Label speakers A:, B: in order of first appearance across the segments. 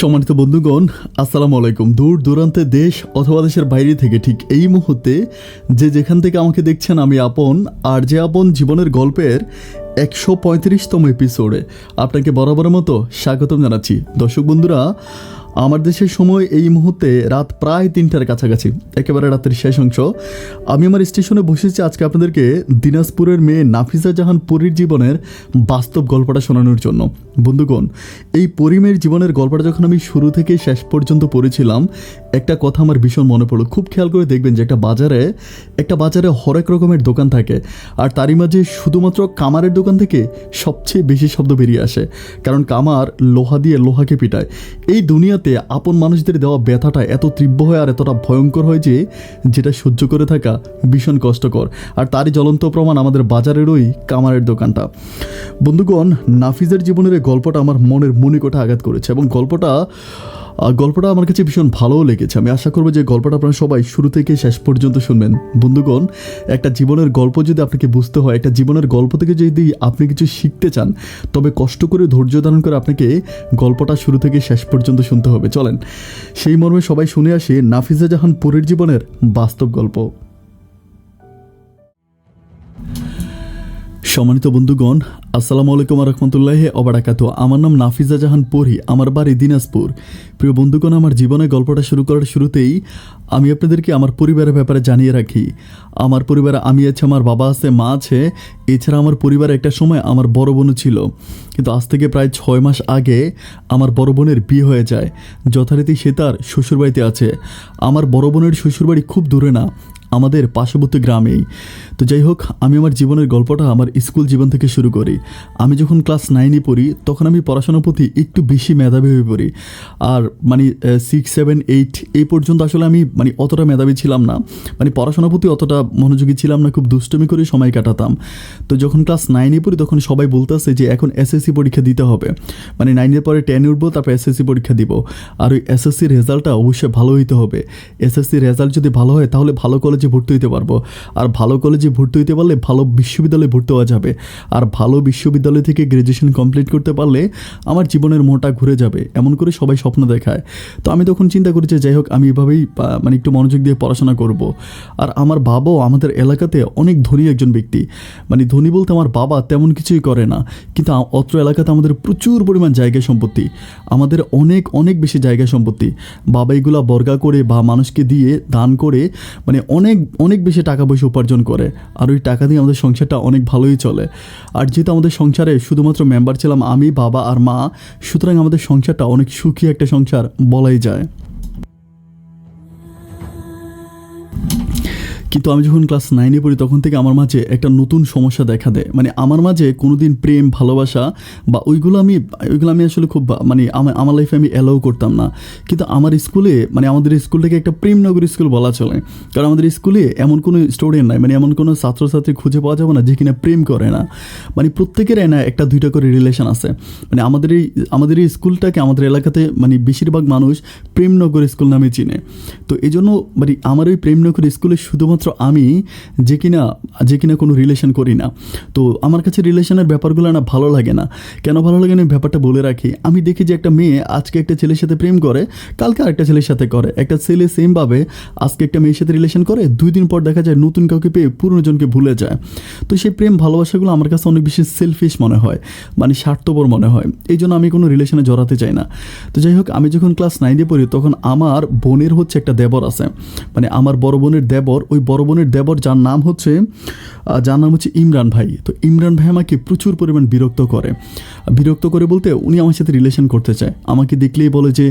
A: সম্মানিত বন্ধুগণ, আসসালামু আলাইকুম। দূর দূরান্তে দেশ অথবা দেশের বাইরে থেকে ঠিক এই মুহূর্তে যে যেখান থেকে আমাকে দেখছেন, আমি আপন আর যে আপন জীবনের গল্পের 135তম এপিসোডে আপনাকে বরাবরের মতো স্বাগতম জানাচ্ছি। দর্শক বন্ধুরা, আমার দেশের সময় এই মুহূর্তে রাত প্রায় 3টার কাছাকাছি, একেবারে রাতের শেষ অংশ। আমি আমার স্টেশনে বসেছি আজকে আপনাদেরকে দিনাজপুরের মেয়ে নাফিজা জাহান পরীর জীবনের বাস্তব গল্পটা শোনানোর জন্য। বন্ধুগণ, এই পরিমেয়ের জীবনের গল্পটা যখন আমি শুরু থেকে শেষ পর্যন্ত পড়েছিলাম, একটা কথা আমার ভীষণ মনে পড়লো। খুব খেয়াল করে দেখবেন যে একটা বাজারে হরেক রকমের দোকান থাকে, আর তারই মাঝে শুধুমাত্র কামারের দোকান থেকে সবচেয়ে বেশি শব্দ বেরিয়ে আসে, কারণ কামার লোহা দিয়ে লোহাকে পিটায়। এই দুনিয়াতে আপন মানুষদের দেওয়া ব্যথাটা এত তীব্র হয় আর এতটা ভয়ঙ্কর হয় যে যেটা সহ্য করে থাকা ভীষণ কষ্টকর। আর তারই জ্বলন্ত প্রমাণ আমাদের বাজারের ওই কামারের দোকানটা। বন্ধুগণ, নাফিজের জীবনের এই গল্পটা আমার মনের মণিকোঠে আঘাত করেছে এবং গল্পটা আমার কাছে ভীষণ ভালোও লেগেছে। আমি আশা করবো যে গল্পটা আপনারা সবাই শুরু থেকে শেষ পর্যন্ত শুনবেন। বন্ধুগণ, একটা জীবনের গল্প যদি আপনাকে বুঝতে হয়, একটা জীবনের গল্প থেকে যদি আপনি কিছু শিখতে চান, তবে কষ্ট করে ধৈর্য ধারণ করে আপনাকে গল্পটা শুরু থেকে শেষ পর্যন্ত শুনতে হবে। চলেন সেই মর্মে সবাই শুনে আসি নাফিজা জাহান পরীর জীবনের বাস্তব গল্প। সম্মানিত বন্ধুগণ, আসসালামু আলাইকুম রহমতুল্লাহি ওবারাকাতু। আমার নাম নাফিজা জাহান পরী, আমার বাড়ি দিনাজপুর। প্রিয় বন্ধুগণ, আমার জীবনের গল্পটা শুরু করার শুরুতেই আমি আপনাদেরকে আমার পরিবারের ব্যাপারে জানিয়ে রাখি। আমার পরিবারে আমি আছে, আমার বাবা আছে, মা আছে। এছাড়া আমার পরিবারে একটা সময় আমার বড় বোনও ছিল, কিন্তু আজ থেকে প্রায় 6 মাস আগে আমার বড় বোনের বিয়ে হয়ে যায়। যথারীতি সে তার শ্বশুরবাড়িতে আছে। আমার বড় বোনের শ্বশুরবাড়ি খুব দূরে না, আমাদের পার্শ্ববর্তী গ্রামেই। তো যাই হোক, আমি আমার জীবনের গল্পটা আমার স্কুল জীবন থেকে শুরু করি। আমি যখন ক্লাস 9-এ পড়ি, তখন আমি পড়াশোনার প্রতি একটু বেশি মেধাবী হয়ে পড়ি। আর 6, 7, 8 এই পর্যন্ত আসলে আমি অতটা মেধাবী ছিলাম না, পড়াশোনার প্রতি অতটা মনোযোগী ছিলাম না, খুব দুষ্টমি করে সময় কাটাতাম। তো যখন ক্লাস 9-এ পড়ি, তখন সবাই বলতেছে যে এখন এসএসসি পরীক্ষা দিতে হবে, 9-এর পরে 10-এ উঠবো, তারপর এসএসসি পরীক্ষা দিব। আর ওই এসএসসির রেজাল্টটা অবশ্যই ভালো হইতে হবে। এসএসসির রেজাল্ট যদি ভালো হয়, তাহলে ভালো কলেজে ভর্তি হইতে পারবো, আর ভালো কলেজে ভর্তি হইতে পারলে ভালো বিশ্ববিদ্যালয়ে ভর্তি হওয়া যাবে, আর ভালো বিশ্ববিদ্যালয় থেকে গ্র্যাজুয়েশন কমপ্লিট করতে পারলে আমার জীবনের মোড়টা ঘুরে যাবে, এমন করে সবাই স্বপ্ন দেখায়। তো আমি তখন চিন্তা করি যে যাই হোক, আমি এভাবেই একটু মনোযোগ দিয়ে পড়াশোনা করব। আর আমার বাবাও আমাদের এলাকাতে অনেক ধনী একজন ব্যক্তি। ধনী বলতে আমার বাবা তেমন কিছুই করে না, কিন্তু অত্র এলাকাতে আমাদের প্রচুর পরিমাণ জায়গা সম্পত্তি, আমাদের অনেক অনেক বেশি জায়গা সম্পত্তি। বাবা এগুলা বর্গা করে বা মানুষকে দিয়ে দান করে অনেক অনেক বেশি টাকা পয়সা উপার্জন করে, আর ওই টাকা দিয়ে আমাদের সংসারটা অনেক ভালোই চলে। আর যেহেতু আমাদের সংসারে শুধুমাত্র মেম্বার ছিলাম আমি, বাবা আর মা, সুতরাং আমাদের সংসারটা অনেক সুখী একটা সংসার বলাই যায়। কিন্তু আমি যখন ক্লাস 9-এ পড়ি, তখন থেকে আমার মাঝে একটা নতুন সমস্যা দেখা দেয়। আমার মাঝে কোনোদিন প্রেম ভালোবাসা বা ওইগুলো আমি আসলে খুব আমার লাইফে আমি অ্যালাউ করতাম না। কিন্তু আমার স্কুলে আমাদের স্কুলটাকে একটা প্রেমনগর স্কুল বলা চলে, কারণ আমাদের স্কুলে এমন কোনো স্টুডেন্ট নাই, এমন কোনো ছাত্রছাত্রী খুঁজে পাওয়া যাবে না যে কিনা প্রেম করে না। প্রত্যেকেরই না একটা দুইটা করে রিলেশন আছে। আমাদের এই স্কুলটাকে আমাদের এলাকাতে বেশিরভাগ মানুষ প্রেমনগর স্কুল নামে চিনে। তো এই জন্য আমার ওই প্রেমনগর স্কুলে শুধুমাত্র আমি যে কিনা কোনো রিলেশন করি না। তো আমার কাছে রিলেশনের ব্যাপারগুলো না ভালো লাগে না। কেন ভালো লাগে না ব্যাপারটা বলে রাখি। আমি দেখি যে একটা মেয়ে আজকে একটা ছেলের সাথে প্রেম করে, কালকে আরেকটা ছেলের সাথে করে। একটা ছেলে সেমভাবে আজকে একটা মেয়ের সাথে রিলেশন করে, 2 দিন পর দেখা যায় নতুন কাউকে পেয়ে পুরনো জনকে ভুলে যায়। তো সেই প্রেম ভালোবাসাগুলো আমার কাছে অনেক বেশি সেলফিশ মনে হয়, স্বার্থপর মনে হয়। এই জন্য আমি কোনো রিলেশনে জড়াতে চাই না। তো যাই হোক, আমি যখন ক্লাস 9-এ পড়ি, তখন আমার বোনের একটা দেবর আছে, আমার বড় বোনের দেবর। ওই বড় বোনের দেবর যার নাম হচ্ছে ইমরান ভাই। তো ইমরান ভাই আমাকে প্রচুর পরিমাণ বিরক্ত করে বলতে উনি আমার সাথে রিলেশন করতে চায়। আমাকে দেখলেই বলে যে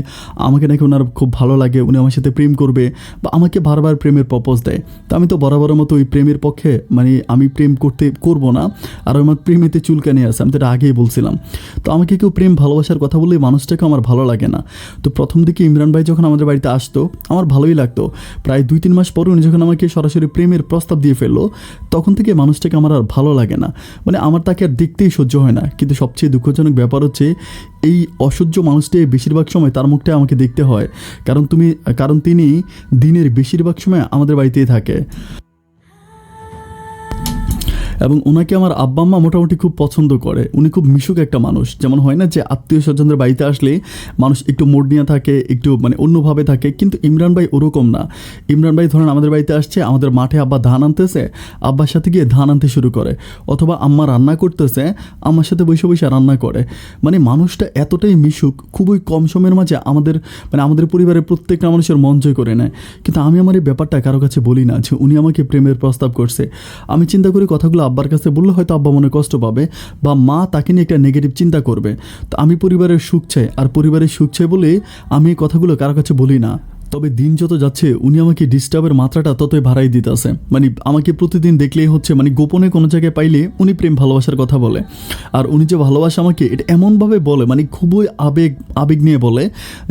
A: আমাকে নাকি ওনার খুব ভালো লাগে, উনি আমার সাথে প্রেম করবে, বা আমাকে বারবার প্রেমের প্রপোজ দেয়। তো আমি তো বরাবরের মতো ওই প্রেমের পক্ষে, আমি প্রেম করবো না, আর আমার প্রেমেতে চুলকানি আছে, আমি তো এটা আগেই বলছিলাম। তো আমাকে কেউ প্রেম ভালোবাসার কথা বললে মানুষটাকে আমার ভালো লাগে না। তো প্রথম দিকে ইমরান ভাই যখন আমাদের বাড়িতে আসতো, আমার ভালোই লাগতো। প্রায় 2-3 মাস পর উনি যখন আমাকে সরাসরি প্রেমের প্রস্তাব দিয়ে ফেললো, তখন থেকে মানুষটাকে আমার আর ভালো লাগে না। আমার তাকে আর দেখতেই সহ্য হয় না। কিন্তু সবচেয়ে দুঃখজনক ব্যাপার হচ্ছে, এই অসহ্য মানুষটি বেশিরভাগ সময় তার মুখটা আমাকে দেখতে হয়, কারণ তিনি দিনের বেশিরভাগ সময় আমাদের বাড়িতেই থাকে। এবং ওনাকে আমার আব্বা আম্মা মোটামুটি খুব পছন্দ করে। উনি খুব মিশুক একটা মানুষ, যেমন হয় না যে আত্মীয় স্বজনদের বাড়িতে আসলে মানুষ একটু মোড নিয়ে থাকে, একটু মানে অন্যভাবে থাকে, কিন্তু ইমরান ভাই ওরকম না। ইমরান ভাই ধরেন আমাদের বাড়িতে আসছে, আমাদের মাঠে আব্বা ধান আনতেছে, আব্বার সাথে গিয়ে ধান আনতে শুরু করে, অথবা আম্মা রান্না করতেছে, আমার সাথে বসে বসে রান্না করে। মানে মানুষটা এতটাই মিশুক, খুবই কম সময়ের মাঝে আমাদের পরিবারের প্রত্যেকটা মানুষের মন জয় করে নেয়। কিন্তু আমি আমার এই ব্যাপারটা কারো কাছে বলি না যে উনি আমাকে প্রেমের প্রস্তাব করছে। আমি চিন্তা করি কথাগুলো আব্বার কাছে বললে হয়তো আব্বা মনে কষ্ট পাবে, বা মা তাকে নিয়ে একটা নেগেটিভ চিন্তা করবে। তো আমি পরিবারের সুখ চাই, আর পরিবারের সুখ চাই বলে আমি এই কথাগুলো কারো কাছে বলি না। তবে দিন যত যাচ্ছে উনি আমাকে ডিস্টার্বের মাত্রাটা ততই বাড়াই দিতেছে। মানে আমাকে প্রতিদিন দেখলেই হচ্ছে, মানে গোপনে কোনো জায়গায় পাইলে উনি প্রেম ভালোবাসার কথা বলে। আর উনি যে ভালোবাসা আমাকে, এটা এমনভাবে বলে, মানে খুবই আবেগ নিয়ে বলে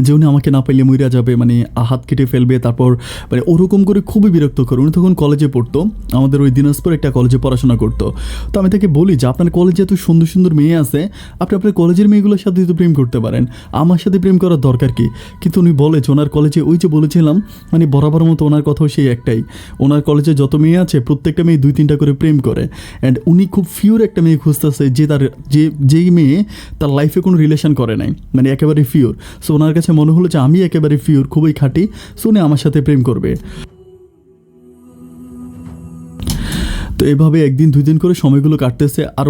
A: যে উনি আমাকে না পাইলে মইরা যাবে, মানে হাত কেটে ফেলবে। তারপর মানে ওরকম করে খুবই বিরক্ত করে। উনি তখন কলেজে পড়তো, আমাদের ওই দিনাজপুর একটা কলেজে পড়াশোনা করতো। তো আমি তাকে বলি যে আপনার কলেজে এত সুন্দর সুন্দর মেয়ে আছে, আপনি আপনার কলেজের মেয়েগুলোর সাথে তো প্রেম করতে পারেন, আমার সাথে প্রেম করার দরকার কি? কিন্তু উনি বলে যে ওনার কলেজে ওই যে বলেছিলাম, মানে বরাবর মতো ওনার কথাও সেই একটাই, ওনার কলেজে যত মেয়ে আছে প্রত্যেকটা মেয়ে 2-3টা করে প্রেম করে। অ্যান্ড উনি খুব ফিউর একটা মেয়ে খুঁজতেছে, যেই মেয়ে তার লাইফে কোনো রিলেশন করে নাই, মানে একেবারে ফিউর। সো ওনার কাছে মনে হলো যে আমি একেবারে ফিউর, খুবই খাঁটি, সো উনি আমার সাথে প্রেম করবে। তো এভাবে 1-2 দিন করে সময়গুলো কাটতেছে, আর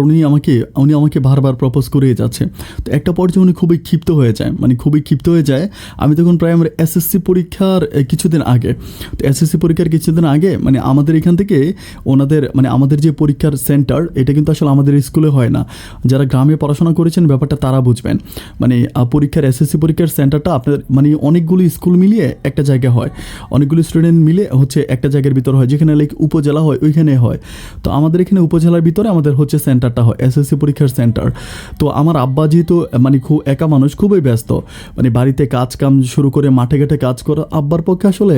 A: উনি আমাকে বারবার প্রপোজ করেই যাচ্ছে। তো একটা পর্যায়ে উনি খুবই ক্ষিপ্ত হয়ে যায়। আমি তখন প্রায় আমার এসএসসি পরীক্ষার কিছুদিন আগে, মানে আমাদের এখান থেকে আমাদের যে পরীক্ষার সেন্টার, এটা কিন্তু আসলে আমাদের স্কুলে হয় না। যারা গ্রামে পড়াশোনা করেছেন ব্যাপারটা তারা বুঝবেন। মানে এসএসসি পরীক্ষার সেন্টারটা আপনার মানে অনেকগুলো স্কুল মিলিয়ে একটা জায়গায় হয়, অনেকগুলো স্টুডেন্ট মিলে হচ্ছে একটা জায়গার ভিতর হয়, যেখানে লাইক উপজেলা হয়, ওইখানে হয়। তো আমাদের এখানে উপজেলার ভিতরে আমাদের হচ্ছে সেন্টারটা হয়, এসএসসি পরীক্ষার সেন্টার। তো আমার আব্বা যেহেতু মানে খুব একা মানুষ, খুবই ব্যস্ত, মানে বাড়িতে কাজ কাম শুরু করে মাঠে ঘাটে কাজ করা আব্বার পক্ষে আসলে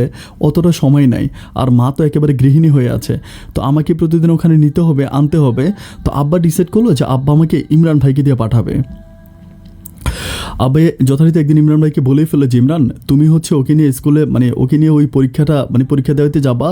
A: অতটা সময় নাই। আর মা তো একেবারে গৃহিণী হয়ে আছে, তো আমাকে প্রতিদিন ওখানে নিতে হবে, আনতে হবে। তো আব্বা ডিসাইড করলো যে আব্বা আমাকে ইমরান ভাইকে দিয়ে পাঠাবে। আবে যথারীতি একদিন ইমরান ভাইকে বলেই ফেলে যে ইমরান, তুমি হচ্ছে ওকে নিয়ে স্কুলে, মানে ওকে নিয়ে ওই পরীক্ষা দেওয়াতে যাবা,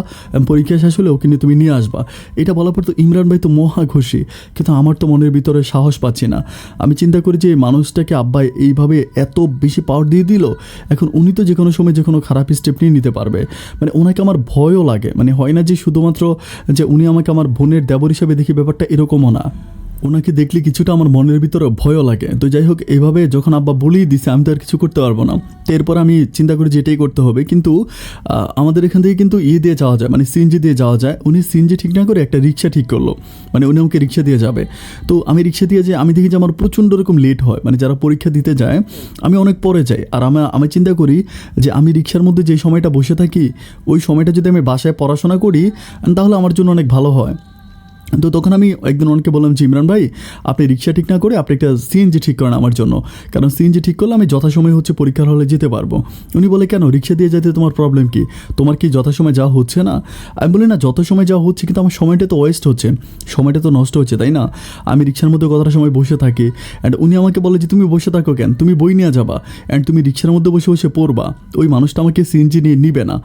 A: পরীক্ষা শেষ হলে ওকে নিয়ে তুমি নিয়ে আসবা। এটা বলার পর তো ইমরান ভাই তো মহা খুশি, কিন্তু আমার তো মনের ভিতরে সাহস পাচ্ছি না। আমি চিন্তা করি যে এই মানুষটাকে আব্বা এইভাবে এত বেশি পাওয়ার দিয়ে দিল, এখন উনি তো যে কোনো সময় যে কোনো খারাপ স্টেপ নিয়ে নিতে পারবে। মানে ওনাকে আমার ভয়ও লাগে, মানে হয় না যে শুধুমাত্র যে উনি আমাকে আমার বোনের দেবর হিসেবে দেখি, ব্যাপারটা এরকমও না, ওনাকে দেখলে কিছুটা আমার মনের ভিতরে ভয়ও লাগে। তো যাই হোক, এভাবে যখন আব্বা বলেই দিছে, আমি তো আর কিছু করতে পারবো না। তো এরপর আমি চিন্তা করি যে এটাই করতে হবে। কিন্তু আমাদের এখান থেকে কিন্তু দিয়ে যাওয়া যায়, মানে সিএনজি দিয়ে যাওয়া যায়। উনি সিএনজি ঠিক না করে একটা রিক্সা ঠিক করলো, মানে উনি আমাকে রিক্সা দিয়ে যাবে। তো আমি রিক্সা দিয়ে যাই, আমি দেখি যে আমার প্রচণ্ড রকম লেট হয়, মানে যারা পরীক্ষা দিতে যায় আমি অনেক পরে যাই। আর আমি চিন্তা করি যে আমি রিক্সার মধ্যে যেই সময়টা বসে থাকি, ওই সময়টা যদি আমি বাসায় পড়াশোনা করি তাহলে আমার জন্য অনেক ভালো হয়। তো তখন আমি একদিন ওনাকে বললাম যে ইমরান ভাই, আপনি রিক্সা ঠিক না করে আপনি একটা সিএনজি ঠিক করেন আমার জন্য, কারণ সিএনজি ঠিক করলে আমি যথাসময়ে হচ্ছে পরীক্ষার হলে যেতে পারবো। উনি বলে কেন, রিক্সা দিয়ে যেতে তোমার প্রবলেম কি, তোমার কি যথাসময় যাওয়া হচ্ছে না? আমি বলি না, যত সময় যাওয়া হচ্ছে, কিন্তু আমার সময়টা তো ওয়েস্ট হচ্ছে, সময়টা তো নষ্ট হচ্ছে, তাই না? আমি রিক্সার মধ্যে কতটা সময় বসে থাকি। অ্যান্ড উনি আমাকে বলে যে তুমি বসে থাকো কেন, তুমি বই নিয়ে যাবা, অ্যান্ড তুমি রিক্সার মধ্যে বসে বসে পড়বা। ওই মানুষটা আমাকে সিএনজি নিয়ে নিবে না,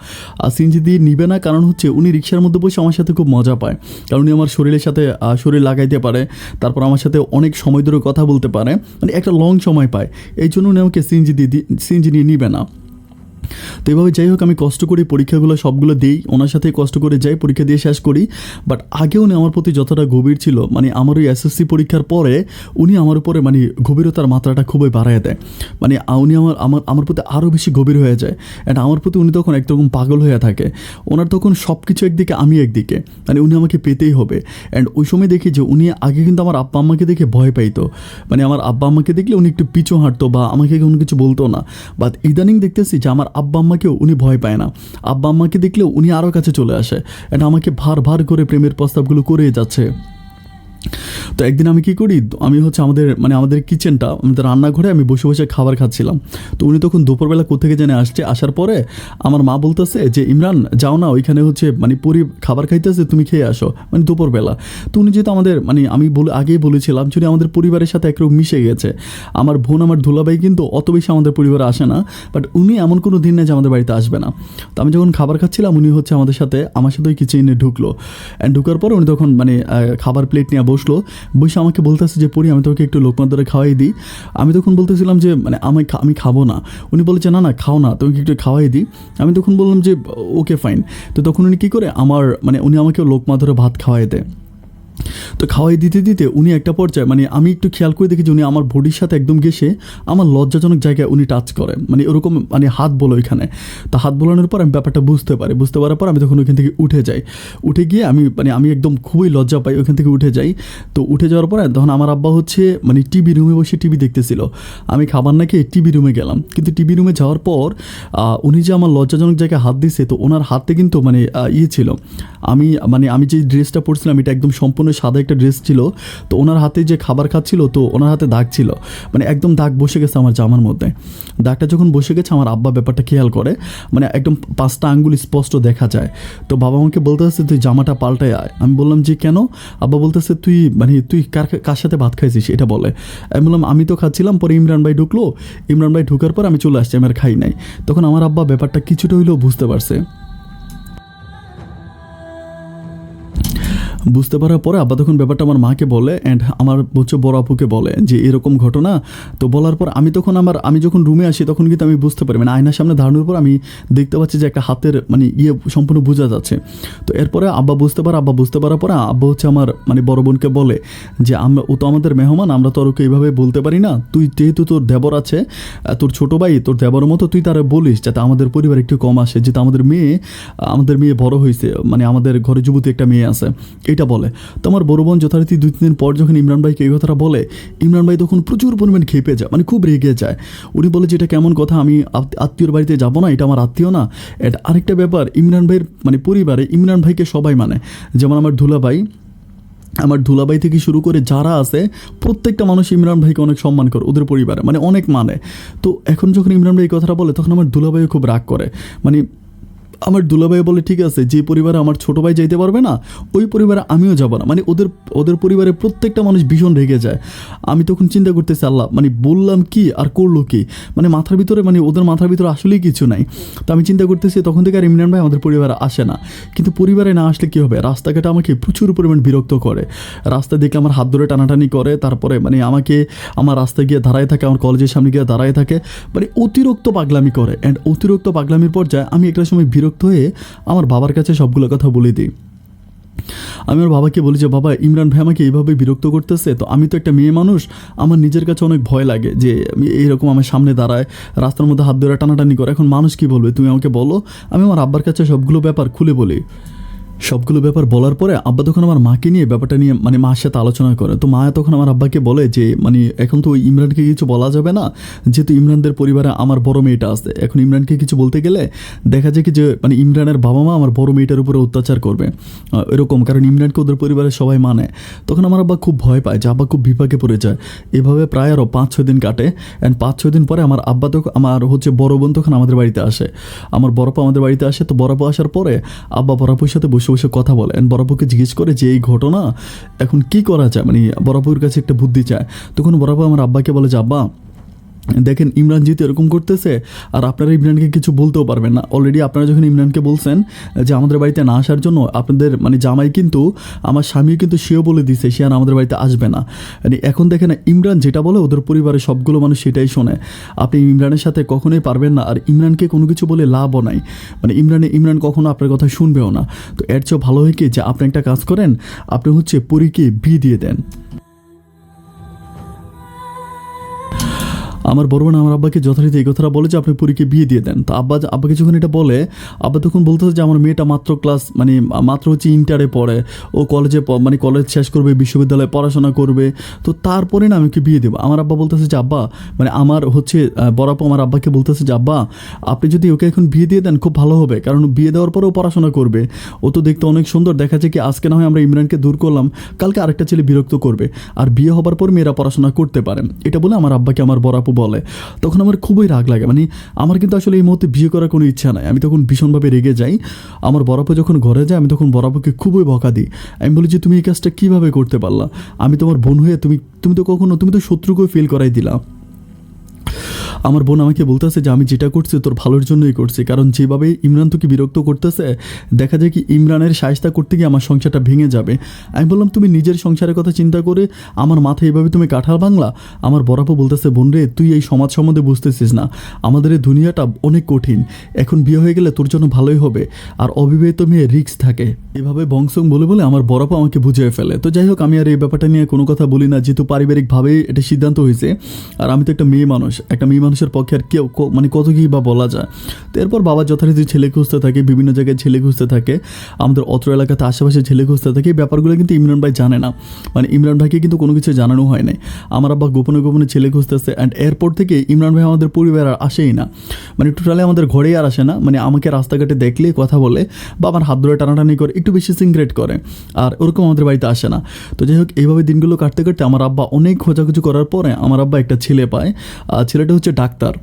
A: আর সিএনজি দিয়ে নিবে না কারণ হচ্ছে উনি রিক্সার মধ্যে বসে আমার সাথে খুব মজা পায়, কারণ উনি আমার শরীরের সাথে শরীর লাগাইতে পারে, তারপর আমার সাথে অনেক সময় ধরে কথা বলতে পারে, মানে একটা লং সময় পায়। এই জন্য উনি আমাকে সিএনজি নিয়ে নিবে না। তো এভাবে যাই হোক, আমি কষ্ট করি পরীক্ষাগুলো সবগুলো দিই, ওনার সাথে কষ্ট করে যাই, পরীক্ষা দিয়ে শেষ করি। বাট আগে উনি আমার প্রতি যতটা গভীর ছিল, মানে আমার ওই এসএসসি পরীক্ষার পরে উনি আমার উপরে মানে গভীরতার মাত্রাটা খুবই বাড়ায় দেয়। মানে উনি আমার প্রতি আরও বেশি গভীর হয়ে যায়। অ্যান্ড আমার প্রতি উনি তখন একরকম পাগল হয়ে থাকে। ওনার তখন সব কিছু একদিকে, আমি একদিকে, মানে উনি আমাকে পেতেই হবে। অ্যান্ড ওই সময় দেখি যে উনি আগে কিন্তু আমার আব্বা আম্মাকে দেখে ভয় পাইতো, মানে আমার আব্বা আম্মাকে দেখলে উনি একটু পিছু হাঁটতো বা আমাকে কোনো কিছু বলতো না। বাট ইদানিং দেখতেছি যে আমার আব্বা আম্মাকেও উনি ভয় পায় না, আব্বা আম্মাকে দেখলেও উনি আরও কাছে চলে আসে। এটা আমাকে ভার করে প্রেমের প্রস্তাবগুলো করে যাচ্ছে। তো একদিন আমি কি করি, আমি হচ্ছে আমাদের কিচেনটা, আমাদের রান্নাঘরে আমি বসে বসে খাবার খাচ্ছিলাম। তো উনি তখন দুপুরবেলা কোত্থেকে জেনে আসছে, আসার পরে আমার মা বলতেছে যে ইমরান যাও না, ওইখানে হচ্ছে পরি খাবার খাইতেছে, তুমি খেয়ে আসো, দুপুরবেলা। তো উনি যেহেতু আমাদের আমি আগেই বলেছিলাম যদি আমাদের পরিবারের সাথে একরকম মিশে গেছে। আমার বোন, আমার দুলাভাই কিন্তু অত বেশি আমাদের পরিবারে আসে না, বাট উনি এমন কোনো দিন নেই যে আমাদের বাড়িতে আসবে না। তো আমি যখন খাবার খাচ্ছিলাম উনি হচ্ছে আমার সাথে ওই কিচেনে ঢুকলো। অ্যান্ড ঢুকার পর উনি তখন খাবার প্লেট নিয়ে বসলো, বসে আমাকে বলতেছে যে পরি আমি তোকে একটু লোকমা ধরে খাওয়াই দিই। আমি তখন বলতেছিলাম যে আমি খাবো না। উনি বলে যে না না খাও না, তোকে একটু খাওয়াই দিই। আমি তখন বললাম যে ওকে ফাইন। তো তখন উনি কী করে উনি আমাকে লোকমা ধরে ভাত খাওয়াই দেয়। তো খাওয়াই দিতে দিতে উনি একটা পর্যায়ে আমি একটু খেয়াল করে দেখি যে উনি আমার বডির সাথে একদম ঘেসে আমার লজ্জাজনক জায়গায় উনি টাচ করে, ওরকম হাত বলো ওইখানে। তো হাত বোলানোর পর আমি ব্যাপারটা বুঝতে পারার পর আমি তখন ওইখান থেকে উঠে যাই। উঠে গিয়ে আমি একদম খুবই লজ্জা পাই, ওইখান থেকে উঠে যাই। তো উঠে যাওয়ার পরে তখন আমার আব্বা হচ্ছে টিভি রুমে বসে টিভি দেখতেছিল। আমি খাবার না খেয়ে টিভি রুমে গেলাম, কিন্তু টিভি রুমে যাওয়ার পর উনি যে আমার লজ্জাজনক জায়গায় হাত দিছে, তো ওনার হাতে কিন্তু ইয়ে ছিল, আমি যে ড্রেসটা পরছিলাম এটা একদম সম্পূর্ণ সাদা একটা ড্রেস ছিল। তো ওনার হাতে যে খাবার খাচ্ছিল, তো ওনার হাতে দাগ ছিল, একদম দাগ বসে গেছে আমার জামার মধ্যে। দাগটা যখন বসে গেছে আমার আব্বা ব্যাপারটা খেয়াল করে, একদম 5টা আঙ্গুল স্পষ্ট দেখা যায়। তো বাবা আমাকে বলতেছে তুই জামাটা পাল্টায় আয়। আমি বললাম যে কেন? আব্বা বলতেছে তুই কার সাথে ভাত খাইছিস এটা বলে। আমি বললাম আমি তো খাচ্ছিলাম, পরে ইমরান ভাই ঢুকলো, ইমরান ভাই ঢুকার পর আমি চলে আসছি, আমি আর খাই নাই। তখন আমার আব্বা ব্যাপারটা কিছুটা হইলেও বুঝতে পারার পরে আব্বা তখন ব্যাপারটা আমার মাকে বলে, অ্যান্ড আমার হচ্ছে বড় আপুকে বলে যে এরকম ঘটনা। তো বলার পর আমি যখন রুমে আসি তখন কিন্তু আমি বুঝতে পারি, আয়নার সামনে দাঁড়ানোর পর আমি দেখতে পাচ্ছি যে একটা হাতের ইয়ে সম্পূর্ণ বোঝা যাচ্ছে। তো এরপরে আব্বা বুঝতে পারার পরে আব্বা হচ্ছে আমার বড় বোনকে বলে যে ও তো আমাদের মেহমান, আমরা তো আর ওকে এইভাবে বলতে পারি না। তুই যেহেতু তোর দেবর আছে, তোর ছোটো ভাই, তোর দেবর মতো তুই তারা বলিস যাতে আমাদের পরিবার একটু কম আসে, যেহেতু আমাদের মেয়ে বড় হয়েছে, আমাদের ঘরে যুবতী একটা মেয়ে আছে, এটা বলে। তো আমার বড় বোন যথারীতি 2-3 দিন পর যখন ইমরান ভাইকে এই কথাটা বলে, ইমরান ভাই তখন প্রচুর পরিমাণ খেপে যায়, খুব রেগে যায়। উনি বলে যে এটা কেমন কথা, আমি আত্মীয়র বাড়িতে যাব না, এটা আমার আত্মীয় না। এটা আরেকটা ব্যাপার, ইমরান ভাইয়ের পরিবারে ইমরান ভাইকে সবাই যেমন আমার ধুলাবাই থেকে শুরু করে যারা আছে প্রত্যেকটা মানুষ ইমরান ভাইকে অনেক সম্মান করে, ওদের পরিবারে অনেক তো এখন যখন ইমরান ভাই এই কথাটা বলে তখন আমার ধুলাবাইও খুব রাগ করে। আমার দুলাভাই বলে ঠিক আছে, যে পরিবারে আমার ছোটো ভাই যাইতে পারবে না ওই পরিবারে আমিও যাব না। ওদের পরিবারে প্রত্যেকটা মানুষ ভীষণ রেগে যায়। আমি তখন চিন্তা করতেছি আল্লাহ বললাম কি আর করলো কি, মাথার ভিতরে ওদের মাথার ভিতরে আসলেই কিছু নাই। তো আমি চিন্তা করতেছি তখন থেকে আর ইমরান ভাই আমাদের পরিবারে আসে না। কিন্তু পরিবারে না আসলে কী হবে, রাস্তাঘাটে আমাকে প্রচুর পরিমাণ বিরক্ত করে। রাস্তায় দেখলে আমার হাত ধরে টানাটানি করে, তারপরে আমাকে আমার রাস্তায় গিয়ে দাঁড়ায় থাকে, আমার কলেজের সামনে গিয়ে দাঁড়ায় থাকে, অতিরিক্ত পাগলামি করে। অ্যান্ড অতিরিক্ত পাগলামির পর্যায়ে আমি একটা সময় বিরক্ত হয়ে আমার বাবার কাছে সবগুলো কথা বলে দিই। আমি আমার বাবাকে বলি যে বাবা, ইমরান ভাই আমাকে এইভাবে বিরক্ত করতেছে, তো আমি তো একটা মেয়ে মানুষ, আমার নিজের কাছে অনেক ভয় লাগে যে এইরকম আমার সামনে দাঁড়ায়, রাস্তার মধ্যে হাত ধরে টানাটানি করে, এখন মানুষ কী বলবে, তুমি আমাকে বলো। আমি আমার আব্বার কাছে সবগুলো ব্যাপার খুলে বলি। সবগুলো ব্যাপার বলার পরে আব্বা তখন আমার মাকে নিয়ে ব্যাপারটা নিয়ে মার সাথে আলোচনা করে। তো মা তখন আমার আব্বাকে বলে যে এখন তো ওই ইমরানকে কিছু বলা যাবে না, যেহেতু ইমরানদের পরিবারে আমার বড় মেয়েটা আছে, এখন ইমরানকে কিছু বলতে গেলে দেখা যায় কি যে ইমরানের বাবা মা আমার বড় মেয়েটার উপরে অত্যাচার করবে এরকম, কারণ ইমরানকে ওদের পরিবারের সবাই মানে। তখন আমার আব্বা খুব ভয় পায়, যে আব্বা খুব বিপাকে পড়ে যায়। এভাবে প্রায় আরও 5-6 দিন কাটে। অ্যান্ড 5-6 দিন পরে আমার আব্বা আমার বড় বোন তখন আমাদের বাড়িতে আসে, আমার বড়পা আমাদের বাড়িতে আসে। তো বড়পা আসার পরে আব্বা বড়পুর সাথে বসে বসে কথা বলে, বড়পুকে জিজ্ঞেস করে যে এই ঘটনা এখন কি করা যায়, বড়পুর কাছে একটা বুদ্ধি চায়। তখন বড়পা আমার আব্বাকে বলে যে আব্বা দেখেন, ইমরান যেহেতু এরকম করতেছে আর আপনারা ইমরানকে কিছু বলতেও পারবেন না। অলরেডি আপনারা যখন ইমরানকে বলছেন যে আমাদের বাড়িতে না আসার জন্য, আপনাদের জামাই কিন্তু আমার স্বামীও কিন্তু সেও বলে দিছে সে আর আমাদের বাড়িতে আসবে না। এখন দেখেন ইমরান যেটা বলে ওদের পরিবারের সবগুলো মানুষ সেটাই শোনে। আপনি ইমরানের সাথে কখনোই পারবেন না, আর ইমরানকে কোনো কিছু বলে লাভও নাই। ইমরান কখনো আপনার কথা শুনবেও না। তো এর চেয়েও ভালো হয় কি যে আপনি একটা কাজ করেন, আপনি পরীকে বিয়ে দিয়ে দেন। আমার বড় বোন আমার আব্বাকে যথারীতি এই কথাটা বলে যে আপনি পরীকে বিয়ে দিয়ে দেন। তো আব্বাকে যখন এটা বলে, আব্বা তখন বলতেছে যে আমার মেয়েটা মাত্র ক্লাস মানে মাত্র হচ্ছে ইন্টারে পড়ে, ও কলেজে মানে কলেজ শেষ করবে, বিশ্ববিদ্যালয়ে পড়াশোনা করবে, তো তারপরে না আমি ওকে বিয়ে দেবো। আমার আব্বা বলতেছে যে আব্বা মানে আমার হচ্ছে বড় আপু আমার আব্বাকে বলতেছে যে আব্বা আপনি যদি ওকে এখন বিয়ে দিয়ে দেন খুব ভালো হবে, কারণ বিয়ে দেওয়ার পরেও পড়াশোনা করবে, ও তো দেখতে অনেক সুন্দর, দেখা যায় কি আজকে না হয় আমরা ইমরানকে দূর করলাম, কালকে আরেকটা ছেলে বিরক্ত করবে, আর বিয়ে হবার পর মেয়েরা পড়াশোনা করতে পারে। এটা বলে আমার আব্বাকে আমার বড় আপু বলে। তখন আমার খুবই রাগ লাগে, মানে আমার কিন্তু আসলে এই মুহূর্তে বিয়ে করার কোনো ইচ্ছা নাই। আমি তখন ভীষণভাবে রেগে যাই। আমার বড় আপু যখন ঘরে যায় আমি তখন বড় আপুকে খুবই বকা দিই। আমি বলি যে তুমি এই কাজটা কীভাবে করতে পারলা, আমি তোমার বোন হয়ে তুমি তো শত্রুকেও ফিল করাই দিলা। আমার বোন আমাকে বলতেছে যে আমি যেটা করছি তোর ভালোর জন্যই করছি, কারণ যেভাবে ইমরান তোকে বিরক্ত করতেছে দেখা যায় কি ইমরানের সায়স্তা করতে গিয়ে আমার সংসারটা ভেঙে যাবে। আমি বললাম তুমি নিজের সংসারের কথা চিন্তা করে আমার মাথায় এভাবে তুমি কাঁঠাল ভাঙলা। আমার বড়াপা বলতেছে বোন রে তুই এই সমাজ সম্বন্ধে বুঝতেছিস না, আমাদের এই দুনিয়াটা অনেক কঠিন, এখন বিয়ে হয়ে গেলে তোর জন্য ভালোই হবে, আর অবিবাহিত মেয়ে রিস্ক থাকে। এভাবে বংশং বলে বলে আমার বড়াপা আমাকে বুঝিয়ে ফেলে। তো যাই হোক আমি আর এই ব্যাপারটা নিয়ে কোনো কথা বলি না, যেহেতু পারিবারিকভাবেই এটা সিদ্ধান্ত হয়েছে, আর আমি তো একটা মেয়ে মানুষের পক্ষে আর কেউ মানে কত কী বা বলা যায়। তো এরপর বাবা যথারীতি ছেলে খুঁজতে থাকে, বিভিন্ন জায়গায় ছেলে খুঁজতে থাকে, আমাদের অত্র এলাকাতে আশেপাশে ছেলে খুঁজতে থাকে। এই ব্যাপারগুলো কিন্তু ইমরান ভাই জানে না, মানে ইমরান ভাইকে কিন্তু কোনো কিছু জানানো হয় নাই। আমার আব্বা গোপনে গোপনে ছেলে খুঁজতেছে, অ্যান্ড এরপর থেকে ইমরান ভাই আমাদের পরিবার আর আসেই না, মানে টোটালি আমাদের ঘরেই আর আসে না। মানে আমাকে রাস্তাঘাটে দেখলে কথা বলে বা আমার হাত ধরে টানাটানি করে, একটু বেশি সিংগ্রেট করে, আর ওরকম আমাদের বাড়িতে আসে না। তো যাই হোক এইভাবে দিনগুলো কাটতে কাটতে আমার আব্বা অনেক খোঁজাখুঁজি করার পরে আমার আব্বা একটা ছেলে পায়। ছেলেটা হচ্ছে ডাক্তার,